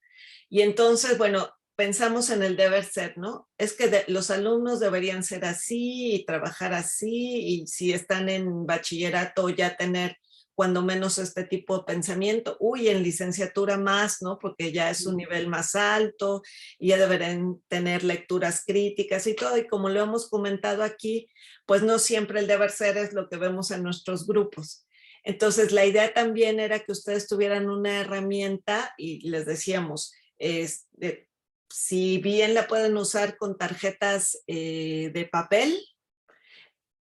y entonces, bueno, pensamos en el deber ser, ¿no? Es que los alumnos deberían ser así y trabajar así, y si están en bachillerato ya tener cuando menos este tipo de pensamiento, en licenciatura más, ¿no? Porque ya es un nivel más alto, y ya deberán tener lecturas críticas y todo, y como lo hemos comentado aquí, pues no siempre el deber ser es lo que vemos en nuestros grupos. Entonces la idea también era que ustedes tuvieran una herramienta y les decíamos, si bien la pueden usar con tarjetas de papel,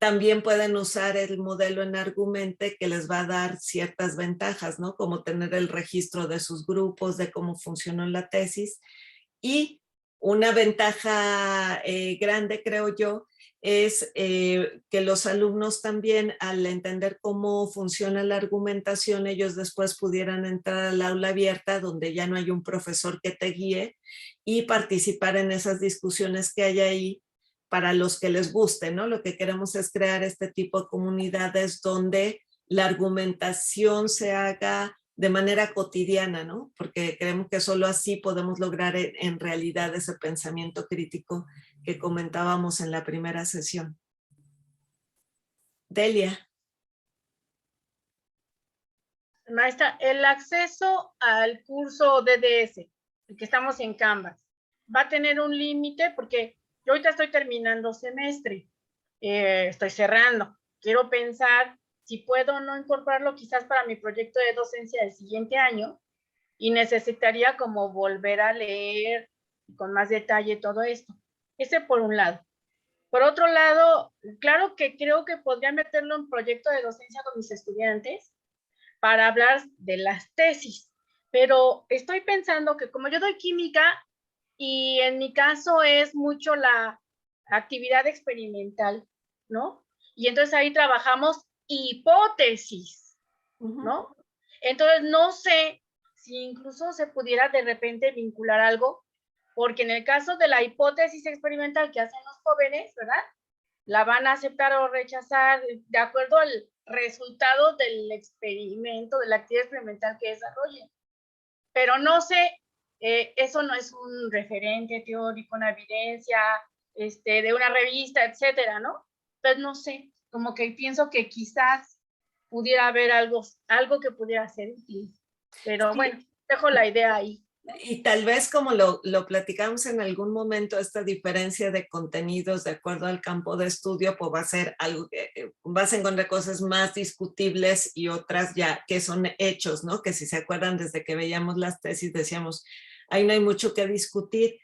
también pueden usar el modelo en Argumente que les va a dar ciertas ventajas, ¿no? Como tener el registro de sus grupos, de cómo funcionó la tesis. Y una ventaja grande, creo yo, es que los alumnos también, al entender cómo funciona la argumentación, ellos después pudieran entrar al aula abierta donde ya no hay un profesor que te guíe y participar en esas discusiones que hay ahí para los que les guste, ¿no? Lo que queremos es crear este tipo de comunidades donde la argumentación se haga de manera cotidiana, ¿no? Porque creemos que solo así podemos lograr en realidad ese pensamiento crítico que comentábamos en la primera sesión. Delia. Maestra, el acceso al curso DDS, el que estamos en Canvas, ¿va a tener un límite? Porque yo ahorita estoy terminando semestre, estoy cerrando. Quiero pensar si puedo o no incorporarlo quizás para mi proyecto de docencia del siguiente año y necesitaría como volver a leer con más detalle todo esto. Ese por un lado. Por otro lado, claro que creo que podría meterlo en proyecto de docencia con mis estudiantes para hablar de las tesis, pero estoy pensando que como yo doy química y en mi caso es mucho la actividad experimental, ¿no? Y entonces ahí trabajamos hipótesis, ¿no? Entonces no sé si incluso se pudiera de repente vincular algo, porque en el caso de la hipótesis experimental que hacen los jóvenes, ¿verdad? La van a aceptar o rechazar de acuerdo al resultado del experimento, de la actividad experimental que desarrollen. Pero no sé, eso no es un referente teórico, una evidencia de una revista, etcétera, ¿no? Entonces no sé, como que pienso que quizás pudiera haber algo que pudiera ser útil. Pero sí, bueno, dejo la idea ahí. Y tal vez como lo platicamos en algún momento, esta diferencia de contenidos de acuerdo al campo de estudio, pues va a ser algo que vas a encontrar cosas más discutibles y otras ya que son hechos, ¿no? Que si se acuerdan desde que veíamos las tesis decíamos, ahí no hay mucho que discutir.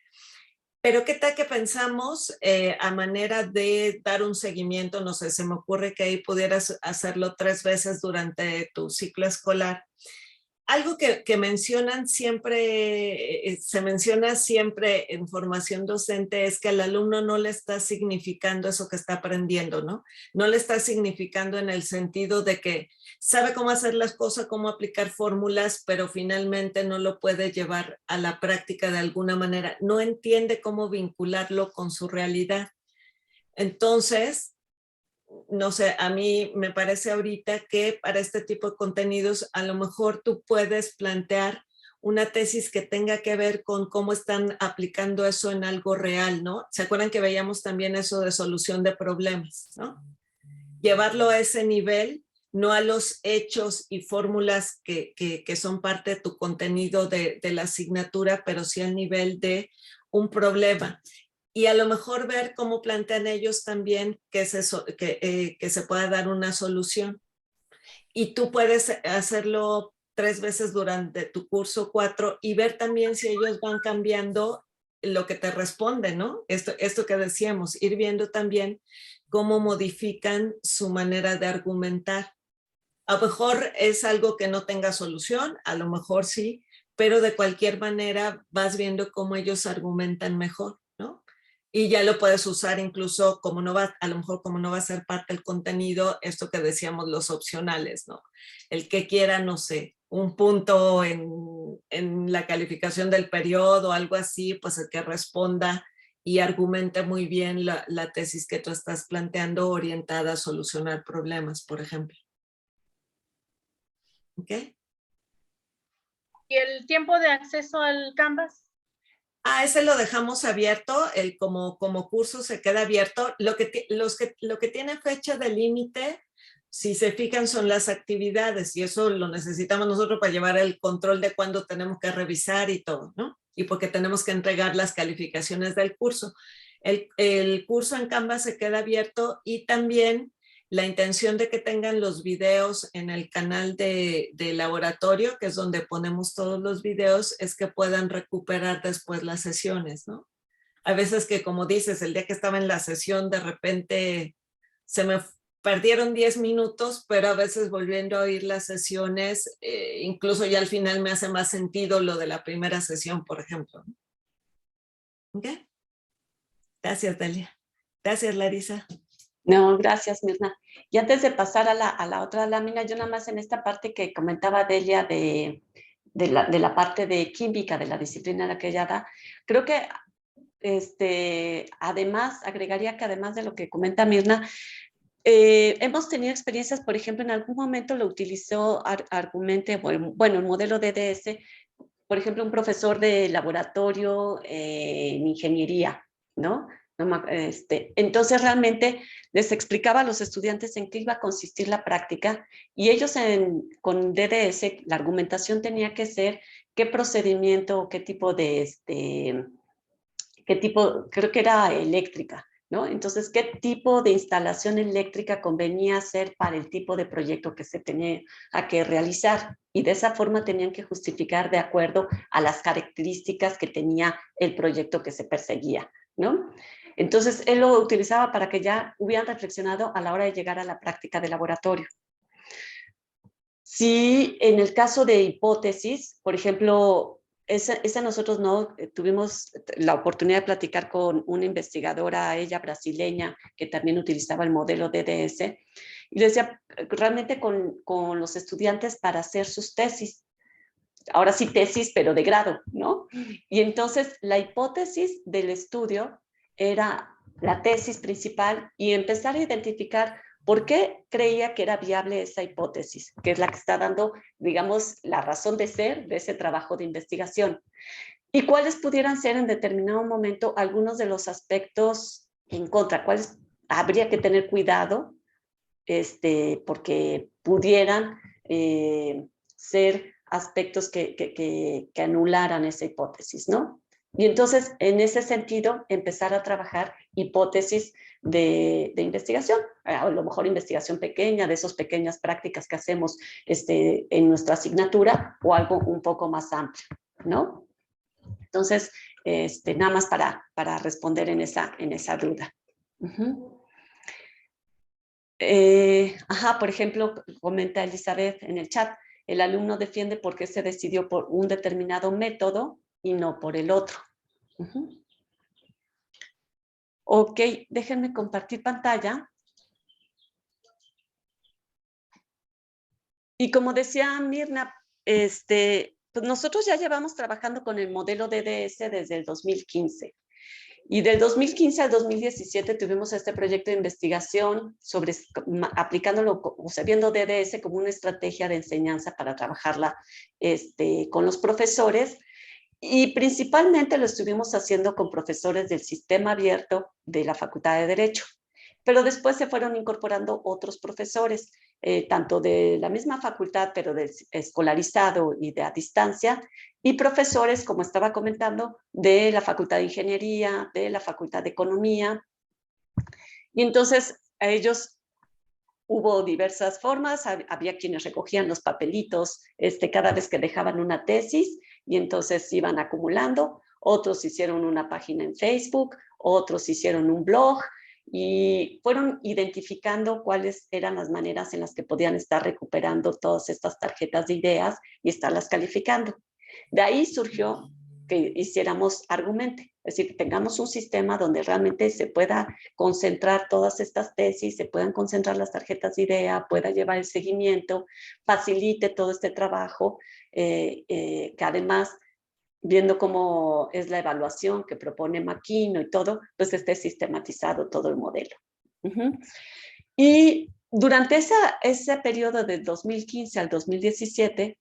Pero ¿qué tal que pensamos a manera de dar un seguimiento? No sé, se me ocurre que ahí pudieras hacerlo 3 veces durante tu ciclo escolar. Algo que mencionan siempre, se menciona siempre en formación docente es que al alumno no le está significando eso que está aprendiendo, ¿no? No le está significando en el sentido de que sabe cómo hacer las cosas, cómo aplicar fórmulas, pero finalmente no lo puede llevar a la práctica de alguna manera. No entiende cómo vincularlo con su realidad. Entonces, no sé, a mí me parece ahorita que para este tipo de contenidos a lo mejor tú puedes plantear una tesis que tenga que ver con cómo están aplicando eso en algo real, ¿no? ¿Se acuerdan que veíamos también eso de solución de problemas, ¿no? Llevarlo a ese nivel, no a los hechos y fórmulas que son parte de tu contenido de la asignatura, pero sí al nivel de un problema. Y a lo mejor ver cómo plantean ellos también que se pueda dar una solución. Y tú puedes hacerlo 3 veces durante tu curso, 4, y ver también si ellos van cambiando lo que te responde, ¿no? Esto que decíamos, ir viendo también cómo modifican su manera de argumentar. A lo mejor es algo que no tenga solución, a lo mejor sí, pero de cualquier manera vas viendo cómo ellos argumentan mejor, ¿no? Y ya lo puedes usar incluso como no va, a lo mejor como no va a ser parte del contenido, esto que decíamos los opcionales, ¿no? El que quiera, no sé, un punto en la calificación del periodo o algo así, pues el que responda y argumente muy bien la tesis que tú estás planteando orientada a solucionar problemas, por ejemplo. ¿Ok? ¿Y el tiempo de acceso al Canvas? Ese lo dejamos abierto, como curso se queda abierto. Lo que tiene fecha de límite, si se fijan, son las actividades y eso lo necesitamos nosotros para llevar el control de cuándo tenemos que revisar y todo, ¿no? Y porque tenemos que entregar las calificaciones del curso. El curso en Canvas se queda abierto y también la intención de que tengan los videos en el canal de laboratorio, que es donde ponemos todos los videos, es que puedan recuperar después las sesiones, ¿no? A veces que, como dices, el día que estaba en la sesión, de repente se me perdieron 10 minutos, pero a veces volviendo a oír las sesiones, incluso ya al final me hace más sentido lo de la primera sesión, por ejemplo. ¿Ok? Gracias, Delia. Gracias, Larisa. No, gracias, Mirna. Y antes de pasar a la otra lámina, yo nada más en esta parte que comentaba Delia de la parte de química, de la disciplina en la que ella da, creo que además, agregaría que además de lo que comenta Mirna, hemos tenido experiencias, por ejemplo, en algún momento lo utilizó Argumente, bueno, el modelo DDS, por ejemplo, un profesor de laboratorio en ingeniería, ¿no? Entonces realmente les explicaba a los estudiantes en qué iba a consistir la práctica y ellos con DDS la argumentación tenía que ser qué procedimiento, qué tipo, creo que era eléctrica, ¿no? Entonces, ¿qué tipo de instalación eléctrica convenía hacer para el tipo de proyecto que se tenía que realizar? Y de esa forma tenían que justificar de acuerdo a las características que tenía el proyecto que se perseguía, ¿no? Entonces, él lo utilizaba para que ya hubieran reflexionado a la hora de llegar a la práctica de laboratorio. Si en el caso de hipótesis, por ejemplo, esa nosotros no tuvimos la oportunidad de platicar con una investigadora, ella brasileña, que también utilizaba el modelo DDS, y le decía, realmente con los estudiantes para hacer sus tesis, ahora sí tesis, pero de grado, ¿no? Y entonces la hipótesis del estudio era la tesis principal y empezar a identificar por qué creía que era viable esa hipótesis, que es la que está dando, digamos, la razón de ser de ese trabajo de investigación. Y cuáles pudieran ser en determinado momento algunos de los aspectos en contra, cuáles habría que tener cuidado, porque pudieran ser aspectos que anularan esa hipótesis, ¿no? Y entonces, en ese sentido, empezar a trabajar hipótesis de investigación, a lo mejor investigación pequeña, de esas pequeñas prácticas que hacemos en nuestra asignatura o algo un poco más amplio, ¿no? Entonces, nada más para responder en esa duda. Por ejemplo, comenta Elizabeth en el chat, el alumno defiende por qué se decidió por un determinado método y no por el otro. Ok, déjenme compartir pantalla. Y como decía Mirna, pues nosotros ya llevamos trabajando con el modelo DDS desde el 2015. Y del 2015 al 2017 tuvimos este proyecto de investigación sobre aplicándolo, o sea, viendo DDS como una estrategia de enseñanza para trabajarla con los profesores. Y principalmente lo estuvimos haciendo con profesores del sistema abierto de la Facultad de Derecho. Pero después se fueron incorporando otros profesores, tanto de la misma facultad, pero de escolarizado y de a distancia, y profesores, como estaba comentando, de la Facultad de Ingeniería, de la Facultad de Economía. Y entonces a ellos hubo diversas formas, había quienes recogían los papelitos cada vez que dejaban una tesis, y entonces iban acumulando, otros hicieron una página en Facebook, otros hicieron un blog, y fueron identificando cuáles eran las maneras en las que podían estar recuperando todas estas tarjetas de ideas y estarlas calificando. De ahí surgió que hiciéramos Argumente, es decir, que tengamos un sistema donde realmente se pueda concentrar todas estas tesis, se puedan concentrar las tarjetas de idea, pueda llevar el seguimiento, facilite todo este trabajo, que además, viendo cómo es la evaluación que propone Maquino y todo, pues esté sistematizado todo el modelo. Y durante ese periodo del 2015 al 2017,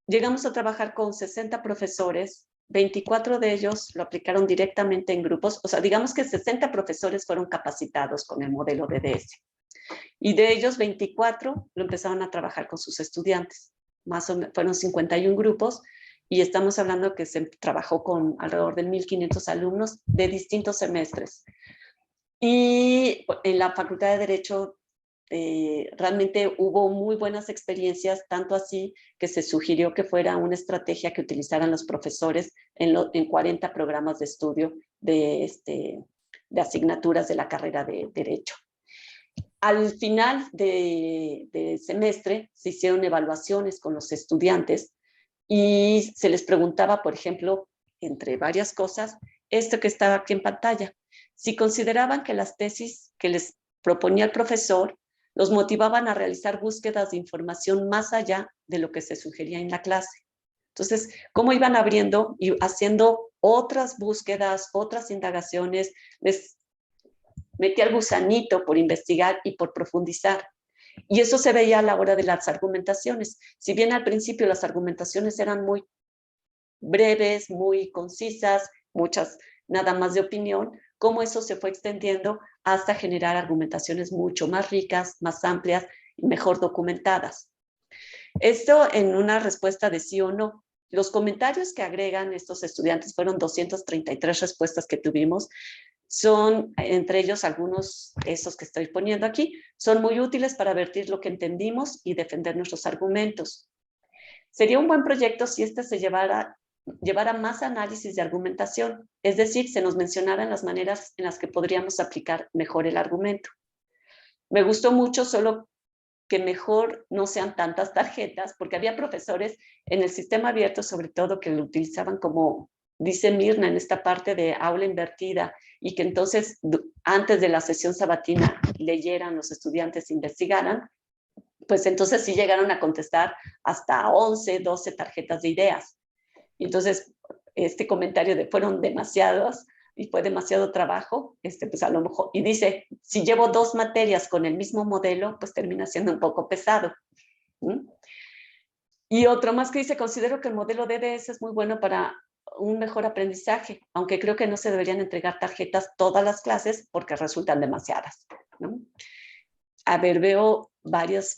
llegamos a trabajar con 60 profesores, 24 de ellos lo aplicaron directamente en grupos, o sea, digamos que 60 profesores fueron capacitados con el modelo DDS. Y de ellos, 24 lo empezaron a trabajar con sus estudiantes. Más o menos, fueron 51 grupos, y estamos hablando que se trabajó con alrededor de 1,500 alumnos de distintos semestres. Y en la Facultad de Derecho realmente hubo muy buenas experiencias, tanto así que se sugirió que fuera una estrategia que utilizaran los profesores en 40 programas de estudio de asignaturas de la carrera de Derecho. Al final de semestre se hicieron evaluaciones con los estudiantes y se les preguntaba, por ejemplo, entre varias cosas, esto que está aquí en pantalla, si consideraban que las tesis que les proponía el profesor los motivaban a realizar búsquedas de información más allá de lo que se sugería en la clase. Entonces, cómo iban abriendo y haciendo otras búsquedas, otras indagaciones, les metía el gusanito por investigar y por profundizar. Y eso se veía a la hora de las argumentaciones. Si bien al principio las argumentaciones eran muy breves, muy concisas, muchas nada más de opinión, cómo eso se fue extendiendo hasta generar argumentaciones mucho más ricas, más amplias y mejor documentadas. Esto en una respuesta de sí o no. Los comentarios que agregan estos estudiantes fueron 233 respuestas que tuvimos. Son, entre ellos, algunos, esos que estoy poniendo aquí, son muy útiles para vertir lo que entendimos y defender nuestros argumentos. Sería un buen proyecto si se llevara más análisis de argumentación, es decir, se nos mencionaran las maneras en las que podríamos aplicar mejor el argumento. Me gustó mucho, solo que mejor no sean tantas tarjetas, porque había profesores en el sistema abierto, sobre todo, que lo utilizaban como, dice Mirna, en esta parte de aula invertida, y que entonces, antes de la sesión sabatina, leyeran los estudiantes, investigaran, pues entonces sí llegaron a contestar hasta 11, 12 tarjetas de ideas. Y entonces, este comentario de fueron demasiados y fue demasiado trabajo, pues a lo mejor, y dice, si llevo 2 materias con el mismo modelo, pues termina siendo un poco pesado. Y otro más que dice, considero que el modelo DDS es muy bueno para un mejor aprendizaje, aunque creo que no se deberían entregar tarjetas todas las clases porque resultan demasiadas, ¿no? A ver, veo varios,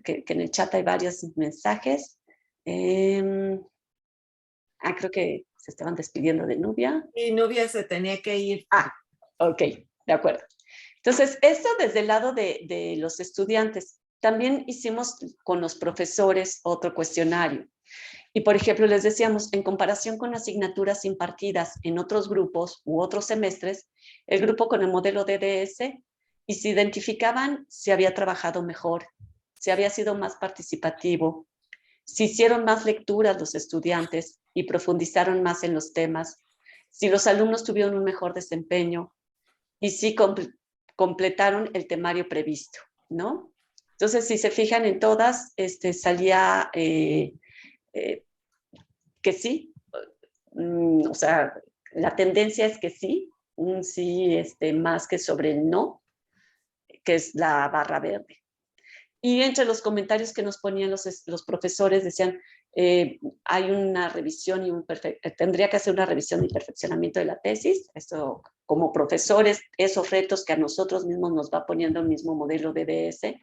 que en el chat hay varios mensajes. Creo que se estaban despidiendo de Nubia. Y Nubia se tenía que ir. Ok, de acuerdo. Entonces, esto desde el lado de los estudiantes. También hicimos con los profesores otro cuestionario. Y, por ejemplo, les decíamos, en comparación con asignaturas impartidas en otros grupos u otros semestres, el grupo con el modelo DDS, y se identificaban si había trabajado mejor, si había sido más participativo, si hicieron más lecturas los estudiantes y profundizaron más en los temas, si los alumnos tuvieron un mejor desempeño y si completaron el temario previsto, ¿no? Entonces, si se fijan en todas, salía que sí, o sea, la tendencia es que sí, un sí más que sobre el no, que es la barra verde. Y entre los comentarios que nos ponían los profesores decían, hay una revisión y tendría que hacer una revisión y perfeccionamiento de la tesis. Eso, como profesores, esos retos que a nosotros mismos nos va poniendo el mismo modelo DDS.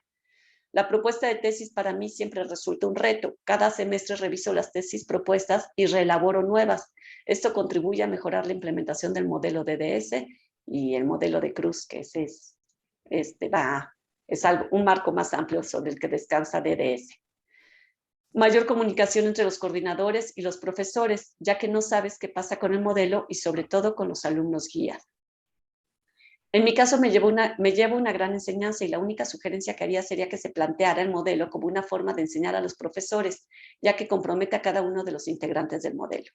La propuesta de tesis para mí siempre resulta un reto. Cada semestre reviso las tesis propuestas y reelaboro nuevas. Esto contribuye a mejorar la implementación del modelo DDS y el modelo de Cruz, que es un marco más amplio sobre el que descansa DDS. Mayor comunicación entre los coordinadores y los profesores, ya que no sabes qué pasa con el modelo y sobre todo con los alumnos guía. En mi caso me llevo una gran enseñanza y la única sugerencia que haría sería que se planteara el modelo como una forma de enseñar a los profesores, ya que compromete a cada uno de los integrantes del modelo.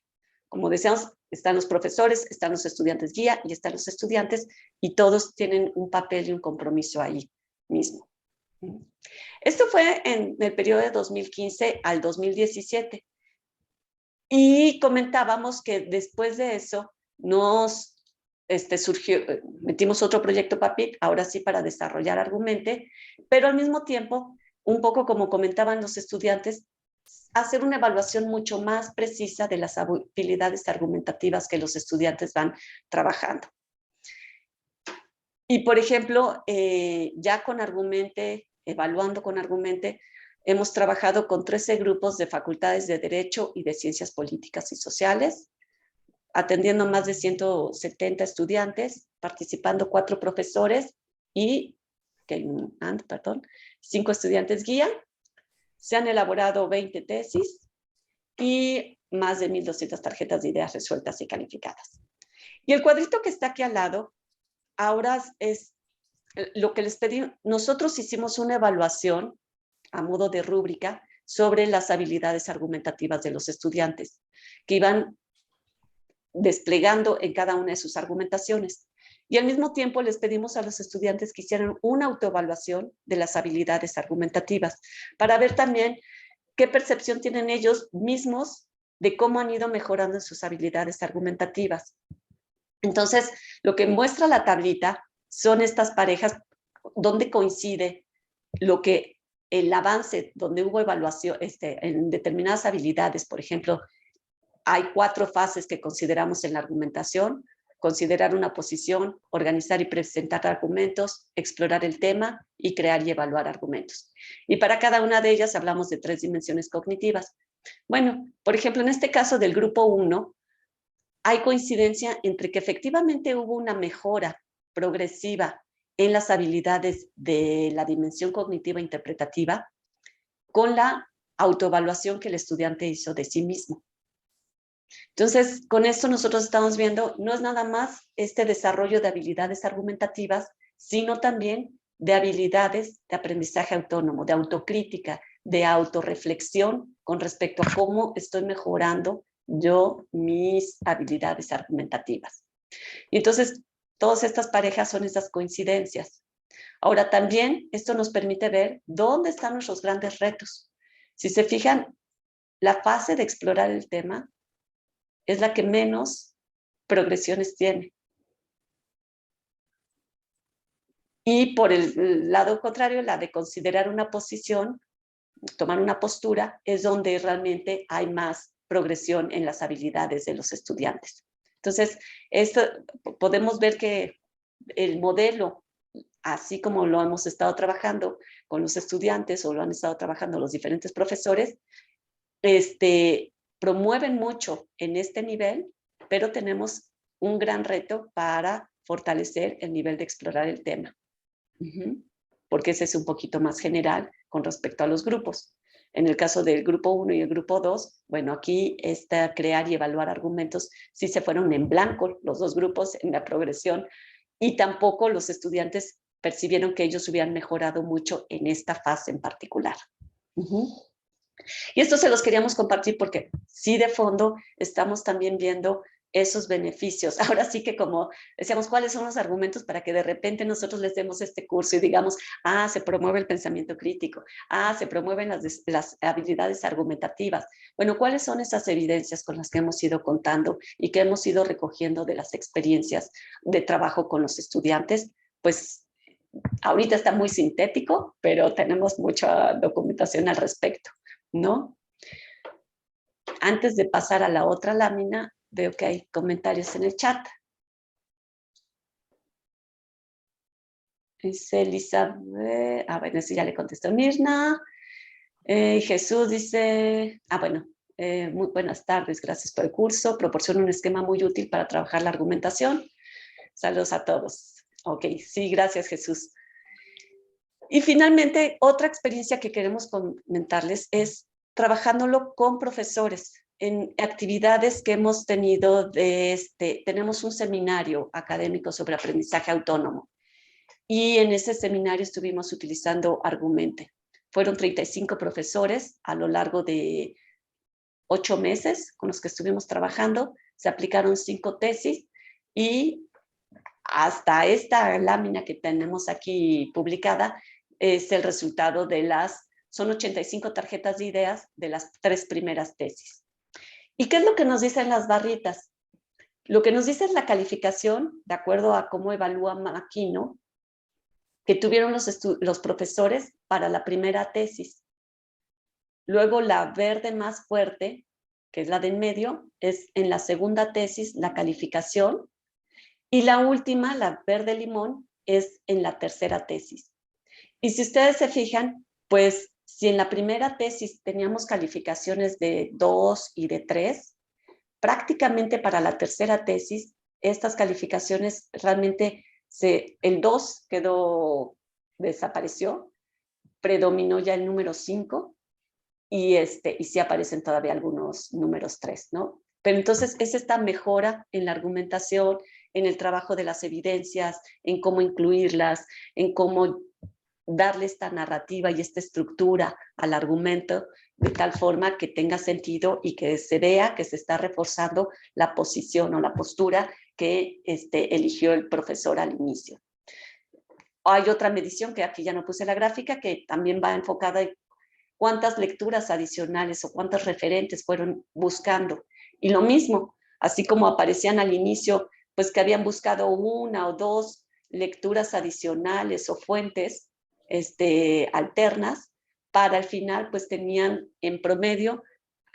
Como decíamos, están los profesores, están los estudiantes guía y están los estudiantes y todos tienen un papel y un compromiso ahí mismo. Esto fue en el periodo de 2015 al 2017. Y comentábamos que después de eso nos metimos otro proyecto PAPIT, ahora sí para desarrollar Argumente, pero al mismo tiempo, un poco como comentaban los estudiantes, hacer una evaluación mucho más precisa de las habilidades argumentativas que los estudiantes van trabajando. Y por ejemplo, ya con Argumente, evaluando con Argumente, hemos trabajado con 13 grupos de facultades de Derecho y de Ciencias Políticas y Sociales, atendiendo más de 170 estudiantes, participando 4 profesores y 5 estudiantes guía. Se han elaborado 20 tesis y más de 1,200 tarjetas de ideas resueltas y calificadas. Y el cuadrito que está aquí al lado, ahora es lo que les pedí. Nosotros hicimos una evaluación a modo de rúbrica sobre las habilidades argumentativas de los estudiantes, que iban desplegando en cada una de sus argumentaciones. Y al mismo tiempo les pedimos a los estudiantes que hicieran una autoevaluación de las habilidades argumentativas para ver también qué percepción tienen ellos mismos de cómo han ido mejorando en sus habilidades argumentativas. Entonces, lo que muestra la tablita son estas parejas donde coincide lo que el avance, donde hubo evaluación en determinadas habilidades. Por ejemplo, hay 4 fases que consideramos en la argumentación: considerar una posición, organizar y presentar argumentos, explorar el tema y crear y evaluar argumentos. Y para cada una de ellas hablamos de 3 dimensiones cognitivas. Bueno, por ejemplo, en este caso del grupo 1, hay coincidencia entre que efectivamente hubo una mejora progresiva en las habilidades de la dimensión cognitiva interpretativa con la autoevaluación que el estudiante hizo de sí mismo. Entonces, con esto nosotros estamos viendo, no es nada más este desarrollo de habilidades argumentativas, sino también de habilidades de aprendizaje autónomo, de autocrítica, de autorreflexión con respecto a cómo estoy mejorando yo mis habilidades argumentativas. Y entonces, todas estas parejas son esas coincidencias. Ahora, también esto nos permite ver dónde están nuestros grandes retos. Si se fijan, la fase de explorar el tema es la que menos progresiones tiene. Y por el lado contrario, la de considerar una posición, tomar una postura, es donde realmente hay más progresión en las habilidades de los estudiantes. Entonces, podemos ver que el modelo, así como lo hemos estado trabajando con los estudiantes o lo han estado trabajando los diferentes profesores, promueven mucho en este nivel, pero tenemos un gran reto para fortalecer el nivel de explorar el tema. Porque ese es un poquito más general con respecto a los grupos. En el caso del grupo 1 y el grupo 2, bueno, aquí está crear y evaluar argumentos, sí se fueron en blanco los 2 grupos en la progresión y tampoco los estudiantes percibieron que ellos hubieran mejorado mucho en esta fase en particular. Y esto se los queríamos compartir porque sí, de fondo estamos también viendo esos beneficios. Ahora sí que, como decíamos, ¿cuáles son los argumentos para que de repente nosotros les demos este curso y digamos, se promueve el pensamiento crítico, se promueven las habilidades argumentativas? Bueno, ¿cuáles son esas evidencias con las que hemos ido contando y que hemos ido recogiendo de las experiencias de trabajo con los estudiantes? Pues ahorita está muy sintético, pero tenemos mucha documentación al respecto, ¿no? Antes de pasar a la otra lámina, veo que hay comentarios en el chat. Dice Elizabeth, bueno, sí, ya le contestó Mirna. Jesús dice, bueno, muy buenas tardes, gracias por el curso. Proporciona un esquema muy útil para trabajar la argumentación. Saludos a todos. Ok, sí, gracias, Jesús. Y finalmente, otra experiencia que queremos comentarles es trabajándolo con profesores en actividades que hemos tenido tenemos un seminario académico sobre aprendizaje autónomo y en ese seminario estuvimos utilizando Argumente. Fueron 35 profesores a lo largo de 8 meses con los que estuvimos trabajando, se aplicaron 5 tesis y hasta esta lámina que tenemos aquí publicada es el resultado son 85 tarjetas de ideas de las 3 primeras tesis. ¿Y qué es lo que nos dicen las barritas? Lo que nos dice es la calificación, de acuerdo a cómo evalúa Makino, que tuvieron los profesores para la primera tesis. Luego la verde más fuerte, que es la de en medio, es en la segunda tesis la calificación. Y la última, la verde limón, es en la tercera tesis. Y si ustedes se fijan, pues si en la primera tesis teníamos calificaciones de 2 y de 3, prácticamente para la tercera tesis, estas calificaciones realmente, el 2 desapareció, predominó ya el número 5 y sí aparecen todavía algunos números 3, ¿no? Pero entonces es esta mejora en la argumentación, en el trabajo de las evidencias, en cómo incluirlas, en cómo darle esta narrativa y esta estructura al argumento de tal forma que tenga sentido y que se vea que se está reforzando la posición o la postura que eligió el profesor al inicio. Hay otra medición que aquí ya no puse la gráfica que también va enfocada en cuántas lecturas adicionales o cuántos referentes fueron buscando. Y lo mismo, así como aparecían al inicio, pues que habían buscado 1 o 2 lecturas adicionales o fuentes alternas, para el final pues tenían en promedio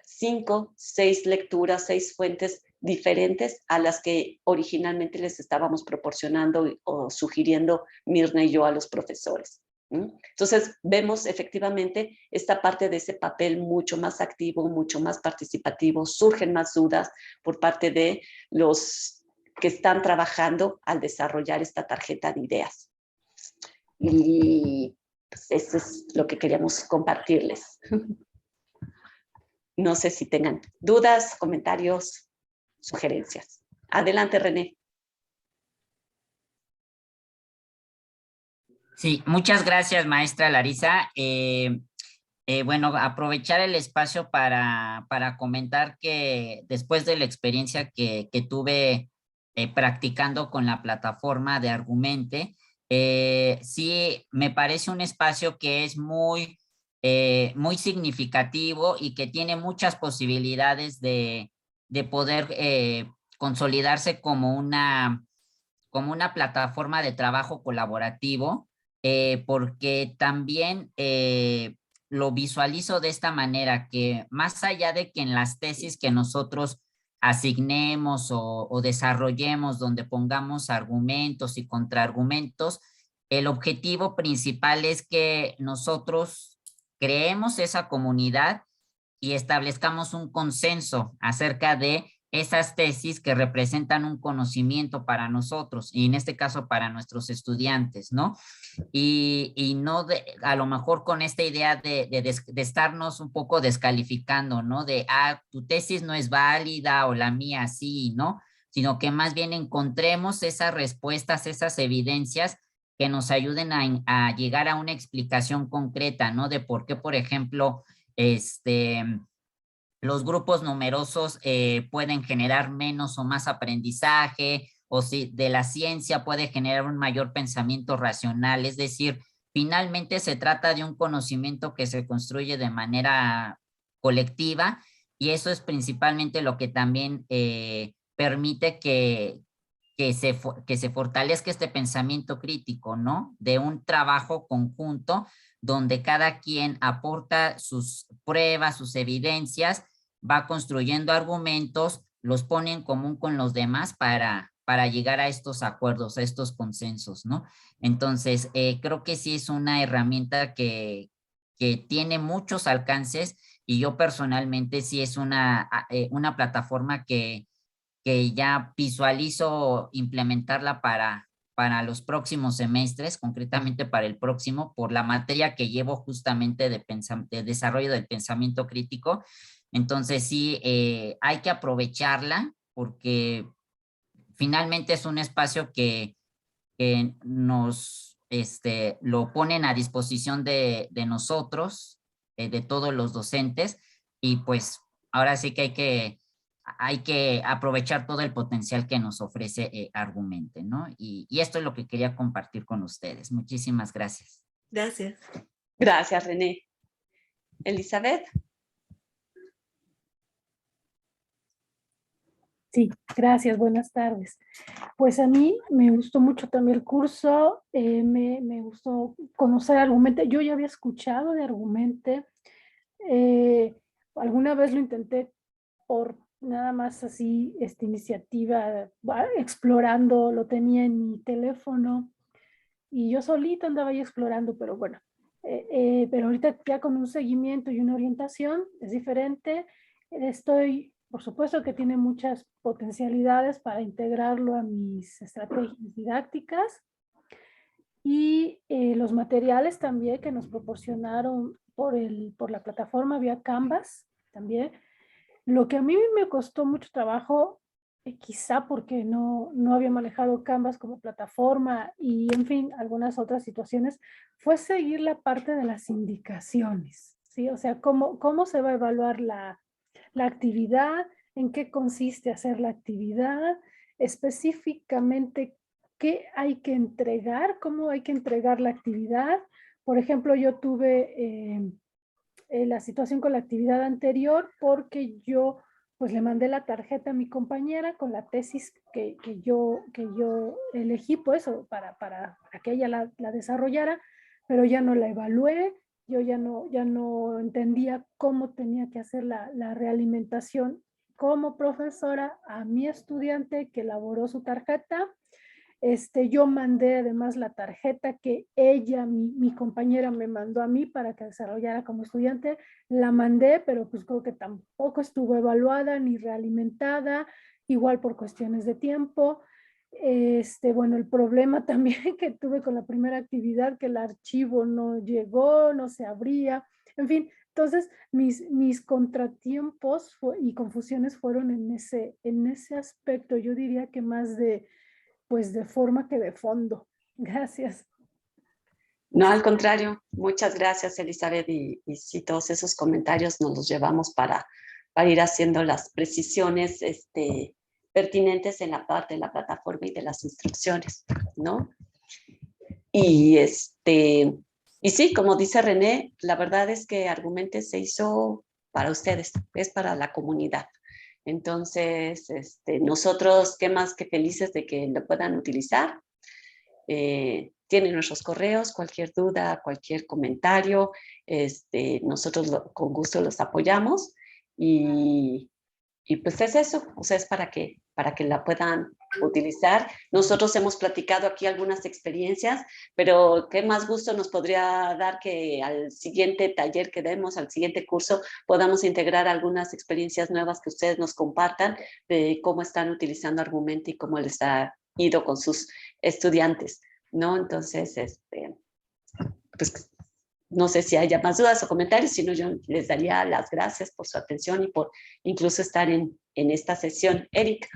5, 6 lecturas, 6 fuentes diferentes a las que originalmente les estábamos proporcionando o sugiriendo Mirna y yo a los profesores. Entonces vemos efectivamente esta parte de ese papel mucho más activo, mucho más participativo, surgen más dudas por parte de los que están trabajando al desarrollar esta tarjeta de ideas. Y pues eso es lo que queríamos compartirles. No sé si tengan dudas, comentarios, sugerencias. Adelante, René. Sí, muchas gracias, maestra Larisa. Bueno, aprovechar el espacio para comentar que después de la experiencia que tuve practicando con la plataforma de Argumente, sí me parece un espacio que es muy significativo y que tiene muchas posibilidades de poder consolidarse como una plataforma de trabajo colaborativo, porque también lo visualizo de esta manera, que más allá de que en las tesis que nosotros asignemos o desarrollemos, donde pongamos argumentos y contraargumentos, el objetivo principal es que nosotros creemos esa comunidad y establezcamos un consenso acerca de esas tesis que representan un conocimiento para nosotros, y en este caso para nuestros estudiantes, ¿no? Y no a lo mejor con esta idea de estarnos un poco descalificando, ¿no? De, tu tesis no es válida o la mía sí, ¿no? Sino que más bien encontremos esas respuestas, esas evidencias que nos ayuden a llegar a una explicación concreta, ¿no? De por qué, por ejemplo, los grupos numerosos pueden generar menos o más aprendizaje, o si de la ciencia puede generar un mayor pensamiento racional. Es decir, finalmente se trata de un conocimiento que se construye de manera colectiva, y eso es principalmente lo que también permite que se fortalezca este pensamiento crítico, ¿no? De un trabajo conjunto donde cada quien aporta sus pruebas, sus evidencias, va construyendo argumentos, los pone en común con los demás para llegar a estos acuerdos, a estos consensos, ¿no? Entonces, creo que sí es una herramienta que tiene muchos alcances, y yo personalmente sí es una plataforma que ya visualizo implementarla para los próximos semestres, concretamente para el próximo, por la materia que llevo justamente de desarrollo del pensamiento crítico. Entonces sí, hay que aprovecharla, porque finalmente es un espacio que nos lo ponen a disposición de nosotros, de todos los docentes, y pues ahora sí que hay que aprovechar todo el potencial que nos ofrece Argumente, ¿no? Y esto es lo que quería compartir con ustedes. Muchísimas gracias. Gracias. Gracias, René. Elizabeth. Sí, gracias, buenas tardes. Pues a mí me gustó mucho también el curso, me gustó conocer Argumente. Yo ya había escuchado de Argumente, alguna vez lo intenté por nada más así, esta iniciativa, explorando, lo tenía en mi teléfono y yo solita andaba ahí explorando, pero bueno, pero ahorita ya con un seguimiento y una orientación es diferente. Por supuesto que tiene muchas potencialidades para integrarlo a mis estrategias didácticas, y los materiales también que nos proporcionaron por la plataforma vía Canvas también. Lo que a mí me costó mucho trabajo, quizá porque no había manejado Canvas como plataforma y, en fin, algunas otras situaciones, fue seguir la parte de las indicaciones, ¿sí? O sea, cómo se va a evaluar la actividad, en qué consiste hacer la actividad, específicamente qué hay que entregar, cómo hay que entregar la actividad. Por ejemplo, yo tuve la situación con la actividad anterior porque yo pues le mandé la tarjeta a mi compañera con la tesis que yo elegí pues para que ella la desarrollara, pero ya no la evalué. Yo ya no entendía cómo tenía que hacer la realimentación como profesora a mi estudiante que elaboró su tarjeta. Yo mandé además la tarjeta que ella, mi compañera, me mandó a mí para que desarrollara como estudiante. La mandé, pero pues creo que tampoco estuvo evaluada ni realimentada, igual por cuestiones de tiempo. Bueno, el problema también que tuve con la primera actividad, que el archivo no llegó, no se abría, en fin. Entonces, mis contratiempos y confusiones fueron en ese aspecto. Yo diría que más de forma que de fondo. Gracias. No, al contrario, muchas gracias, Elizabeth, y sí, todos esos comentarios nos los llevamos para ir haciendo las precisiones pertinentes en la parte de la plataforma y de las instrucciones, ¿no? Y sí, como dice René, la verdad es que Argumente se hizo para ustedes, es para la comunidad. Entonces, nosotros, qué más que felices de que lo puedan utilizar. Tienen nuestros correos, cualquier duda, cualquier comentario, nosotros con gusto los apoyamos, y pues es eso, o sea, es para que la puedan utilizar. Nosotros hemos platicado aquí algunas experiencias, pero qué más gusto nos podría dar que al siguiente taller que demos, al siguiente curso, podamos integrar algunas experiencias nuevas que ustedes nos compartan de cómo están utilizando Argumente y cómo les ha ido con sus estudiantes, ¿no? Entonces, pues no sé si haya más dudas o comentarios, sino yo les daría las gracias por su atención y por incluso estar en esta sesión. Eric.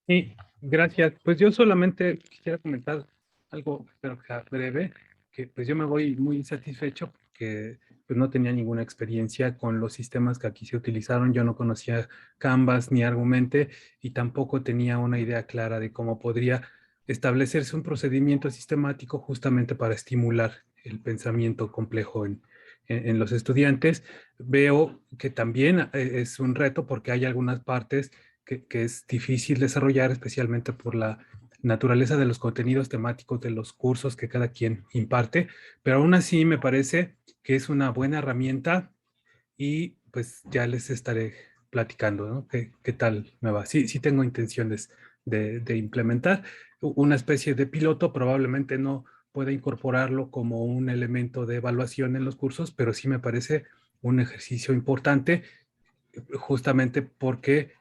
Sí, gracias. Pues yo solamente quisiera comentar algo, espero que sea breve, que pues yo me voy muy satisfecho porque pues no tenía ninguna experiencia con los sistemas que aquí se utilizaron. Yo no conocía Canvas ni Argumente y tampoco tenía una idea clara de cómo podría establecerse un procedimiento sistemático justamente para estimular el pensamiento complejo en los estudiantes. Veo que también es un reto porque hay algunas partes que es difícil desarrollar, especialmente por la naturaleza de los contenidos temáticos de los cursos que cada quien imparte, pero aún así me parece que es una buena herramienta y pues ya les estaré platicando, ¿no? ¿Qué tal me va? Sí, sí tengo intenciones de implementar una especie de piloto. Probablemente no pueda incorporarlo como un elemento de evaluación en los cursos, pero sí me parece un ejercicio importante, justamente porque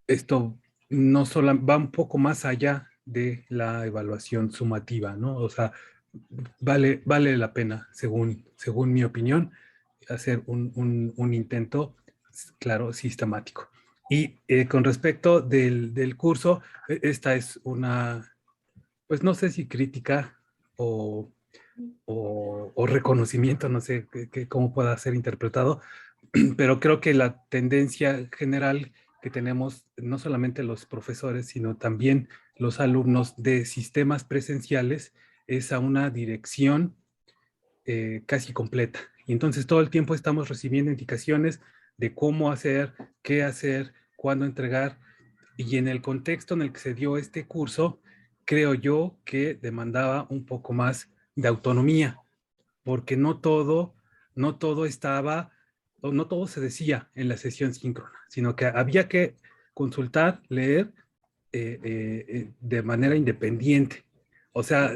esto no solo va un poco más allá de la evaluación sumativa, ¿no? O sea, vale la pena, según mi opinión, hacer un intento, claro, sistemático. Y con respecto del curso, esta es una, pues no sé si crítica o reconocimiento, no sé cómo pueda ser interpretado, pero creo que la tendencia general que tenemos, no solamente los profesores, sino también los alumnos de sistemas presenciales, es a una dirección casi completa. Y entonces todo el tiempo estamos recibiendo indicaciones de cómo hacer, qué hacer, cuándo entregar. Y en el contexto en el que se dio este curso, creo yo que demandaba un poco más de autonomía, porque no todo estaba, o no todo se decía en la sesión síncrona, sino que había que consultar, leer de manera independiente. O sea,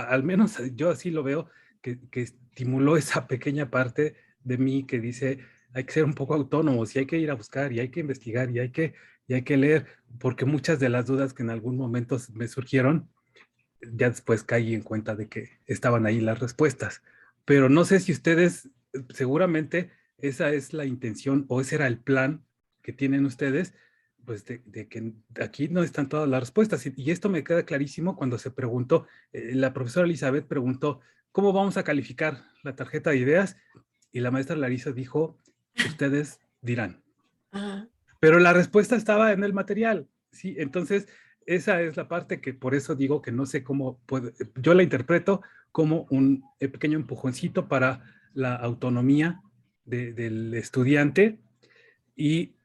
al menos yo así lo veo, que estimuló esa pequeña parte de mí que dice, hay que ser un poco autónomos y hay que ir a buscar y hay que investigar y hay que leer, porque muchas de las dudas que en algún momento me surgieron, ya después caí en cuenta de que estaban ahí las respuestas. Pero no sé si ustedes, seguramente esa es la intención o ese era el plan que tienen ustedes, pues de que aquí no están todas las respuestas. Y esto me queda clarísimo cuando se preguntó, la profesora Elizabeth preguntó, ¿cómo vamos a calificar la tarjeta de ideas? Y la maestra Larisa dijo, ustedes dirán. Pero la respuesta estaba en el material, ¿sí? Entonces, esa es la parte que por eso digo que no sé cómo yo la interpreto como un pequeño empujoncito para la autonomía del estudiante y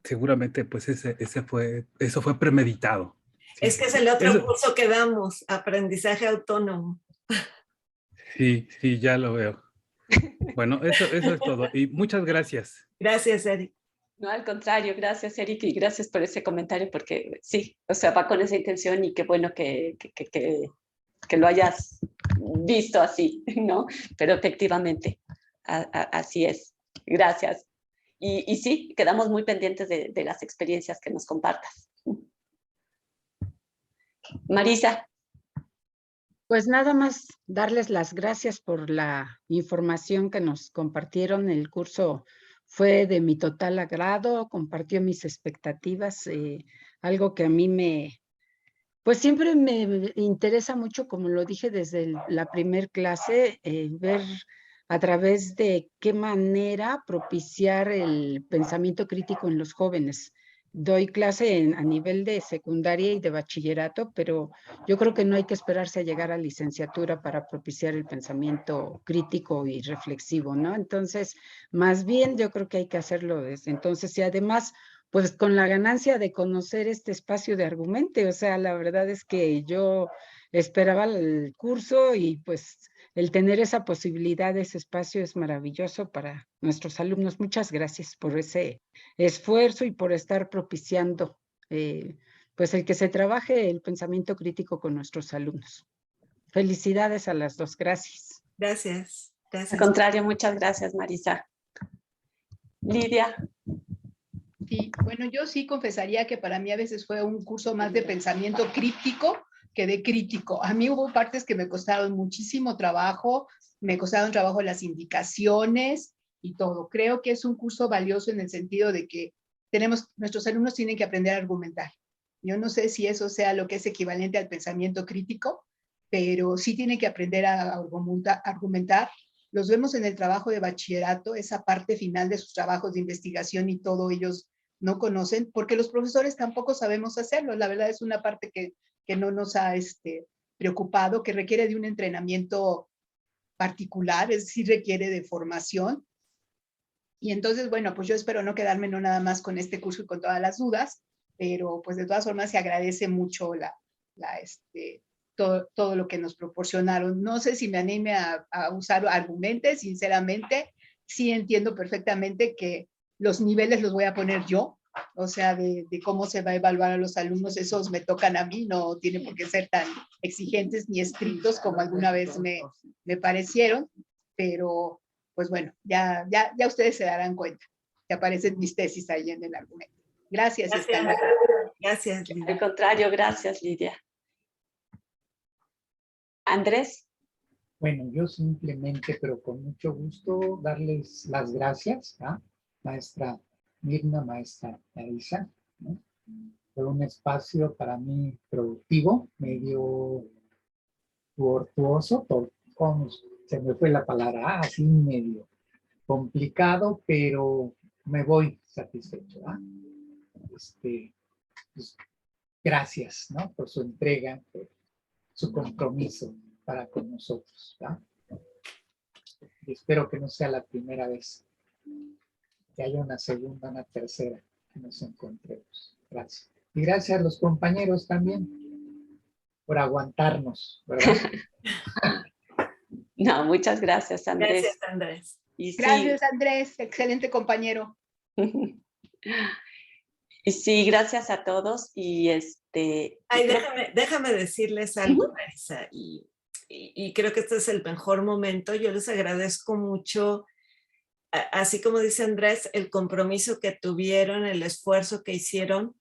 seguramente pues eso fue premeditado. ¿Sí? Es que es el otro curso que damos, aprendizaje autónomo. Sí, ya lo veo. Bueno, eso es todo. Y muchas gracias. Gracias, Eric. No, al contrario, gracias, Eric, y gracias por ese comentario, porque sí, o sea, va con esa intención y qué bueno que lo hayas visto así, ¿no? Pero efectivamente, así es. Gracias. Y sí, quedamos muy pendientes de las experiencias que nos compartas. Marisa. Pues nada más darles las gracias por la información que nos compartieron. El curso fue de mi total agrado, compartió mis expectativas, algo que a mí pues siempre me interesa mucho, como lo dije desde la primer clase, ver a través de qué manera propiciar el pensamiento crítico en los jóvenes. Doy clase a nivel de secundaria y de bachillerato, pero yo creo que no hay que esperarse a llegar a licenciatura para propiciar el pensamiento crítico y reflexivo, ¿no? Entonces, más bien yo creo que hay que hacerlo desde entonces y además, pues con la ganancia de conocer este espacio de Argumente. O sea, la verdad es que yo esperaba el curso y pues el tener esa posibilidad, ese espacio es maravilloso para nuestros alumnos. Muchas gracias por ese esfuerzo y por estar propiciando pues el que se trabaje el pensamiento crítico con nuestros alumnos. Felicidades a las dos. Gracias. Gracias. Al contrario, muchas gracias, Marisa. Lidia. Sí, bueno, yo sí confesaría que para mí a veces fue un curso más de pensamiento crítico que de crítico. A mí hubo partes que me costaron muchísimo trabajo, me costaron trabajo las indicaciones y todo. Creo que es un curso valioso en el sentido de que nuestros alumnos tienen que aprender a argumentar. Yo no sé si eso sea lo que es equivalente al pensamiento crítico, pero sí tienen que aprender a argumentar los vemos en el trabajo de bachillerato, esa parte final de sus trabajos de investigación y todo, ellos no conocen, porque los profesores tampoco sabemos hacerlo. La verdad es una parte que no nos ha preocupado, que requiere de un entrenamiento particular, es decir, requiere de formación. Y entonces, bueno, pues yo espero no quedarme no nada más con este curso y con todas las dudas, pero pues de todas formas se agradece mucho todo lo que nos proporcionaron. No sé si me anime a usar argumentos, sinceramente, sí entiendo perfectamente que los niveles los voy a poner yo, o sea, de cómo se va a evaluar a los alumnos, esos me tocan a mí, no tienen por qué ser tan exigentes ni estrictos como alguna vez me parecieron, pero pues bueno, ya ustedes se darán cuenta que aparecen mis tesis ahí en el argumento. Gracias. Gracias, Lidia. Al contrario, gracias, Lidia. Andrés. Bueno, yo simplemente, pero con mucho gusto, darles las gracias, ¿no? Maestra Mirna, maestra Larisa, ¿no? Fue un espacio para mí productivo, medio tortuoso, se me fue la palabra, así medio complicado, pero me voy satisfecho, pues, gracias, ¿no? Por su entrega, por su compromiso para con nosotros, ¿no? Y espero que no sea la primera vez, que haya una segunda, una tercera, que nos encontremos. Gracias. Y gracias a los compañeros también por aguantarnos, ¿verdad? No, muchas gracias, Andrés. Gracias, Andrés. Y sí, gracias, Andrés, excelente compañero. Y sí, gracias a todos. Y Ay, déjame decirles algo, Larisa, y creo que este es el mejor momento. Yo les agradezco mucho, así como dice Andrés, el compromiso que tuvieron, el esfuerzo que hicieron,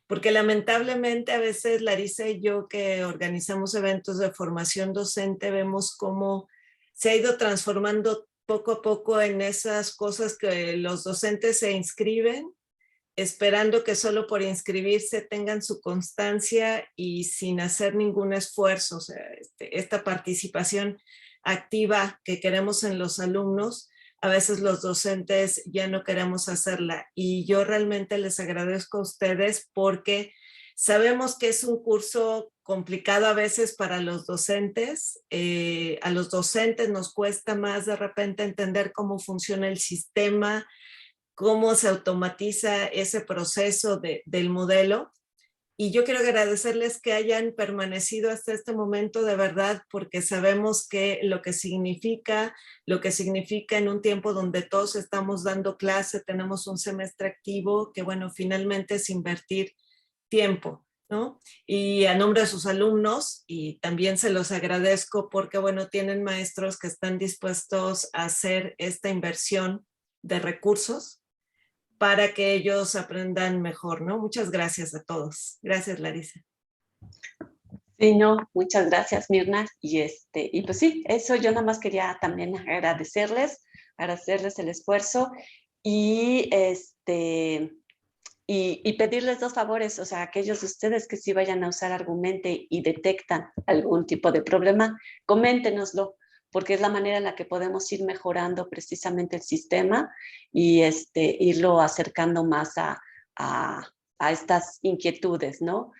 porque lamentablemente a veces Larisa y yo, que organizamos eventos de formación docente, vemos cómo se ha ido transformando poco a poco en esas cosas que los docentes se inscriben, esperando que solo por inscribirse tengan su constancia y sin hacer ningún esfuerzo. O sea, esta participación activa que queremos en los alumnos, a veces los docentes ya no queremos hacerla. Y yo realmente les agradezco a ustedes porque sabemos que es un curso complicado a veces para los docentes. A los docentes nos cuesta más de repente entender cómo funciona el sistema, cómo se automatiza ese proceso del modelo. Y yo quiero agradecerles que hayan permanecido hasta este momento de verdad, porque sabemos que lo que significa en un tiempo donde todos estamos dando clase, tenemos un semestre activo, que bueno, finalmente es invertir tiempo, ¿no? Y a nombre de sus alumnos, y también se los agradezco porque bueno, tienen maestros que están dispuestos a hacer esta inversión de recursos para que ellos aprendan mejor, ¿no? Muchas gracias a todos. Gracias, Larisa. Sí, no, muchas gracias, Mirna. Y pues sí, eso yo nada más quería también agradecerles el esfuerzo y pedirles dos favores, o sea, aquellos de ustedes que sí vayan a usar Argumente y detectan algún tipo de problema, coméntenoslo, porque es la manera en la que podemos ir mejorando precisamente el sistema y irlo acercando más a estas inquietudes, ¿no?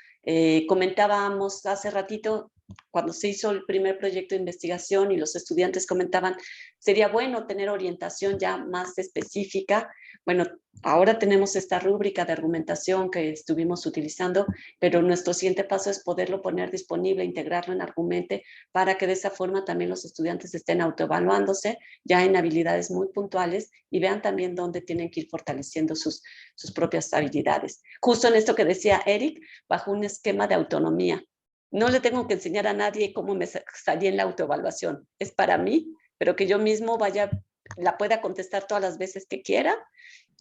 Comentábamos hace ratito, cuando se hizo el primer proyecto de investigación y los estudiantes comentaban, sería bueno tener orientación ya más específica. Bueno, ahora tenemos esta rúbrica de argumentación que estuvimos utilizando, pero nuestro siguiente paso es poderlo poner disponible, integrarlo en Argumente, para que de esa forma también los estudiantes estén autoevaluándose ya en habilidades muy puntuales y vean también dónde tienen que ir fortaleciendo sus propias habilidades. Justo en esto que decía Eric, bajo un esquema de autonomía. No le tengo que enseñar a nadie cómo me salí en la autoevaluación. Es para mí, pero que yo mismo la pueda contestar todas las veces que quiera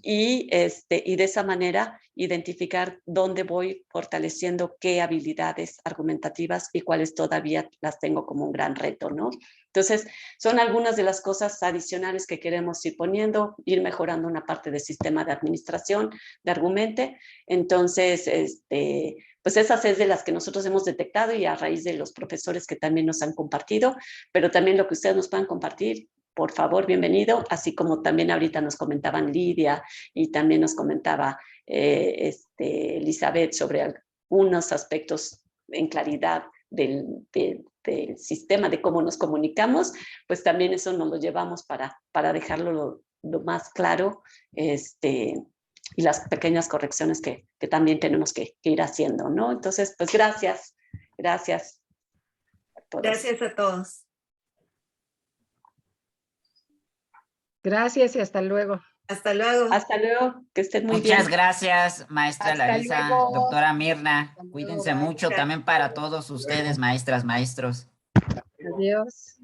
y de esa manera identificar dónde voy fortaleciendo qué habilidades argumentativas y cuáles todavía las tengo como un gran reto, ¿no? Entonces, son algunas de las cosas adicionales que queremos ir poniendo, ir mejorando una parte del sistema de administración de Argumente. Entonces, pues esas es de las que nosotros hemos detectado y a raíz de los profesores que también nos han compartido, pero también lo que ustedes nos puedan compartir, por favor, bienvenido, así como también ahorita nos comentaban Lidia y también nos comentaba Elizabeth sobre algunos aspectos en claridad del sistema de cómo nos comunicamos, pues también eso nos lo llevamos para dejarlo lo más claro, y las pequeñas correcciones que también tenemos que ir haciendo, ¿no? Entonces, pues gracias a todos. Gracias a todos. Gracias y hasta luego. Hasta luego. Hasta luego, que estén muy bien. Muchas gracias, maestra Hasta Larisa, luego. doctora Mirna. Hasta luego, Cuídense bye. mucho también para todos ustedes, maestras, maestros. Adiós.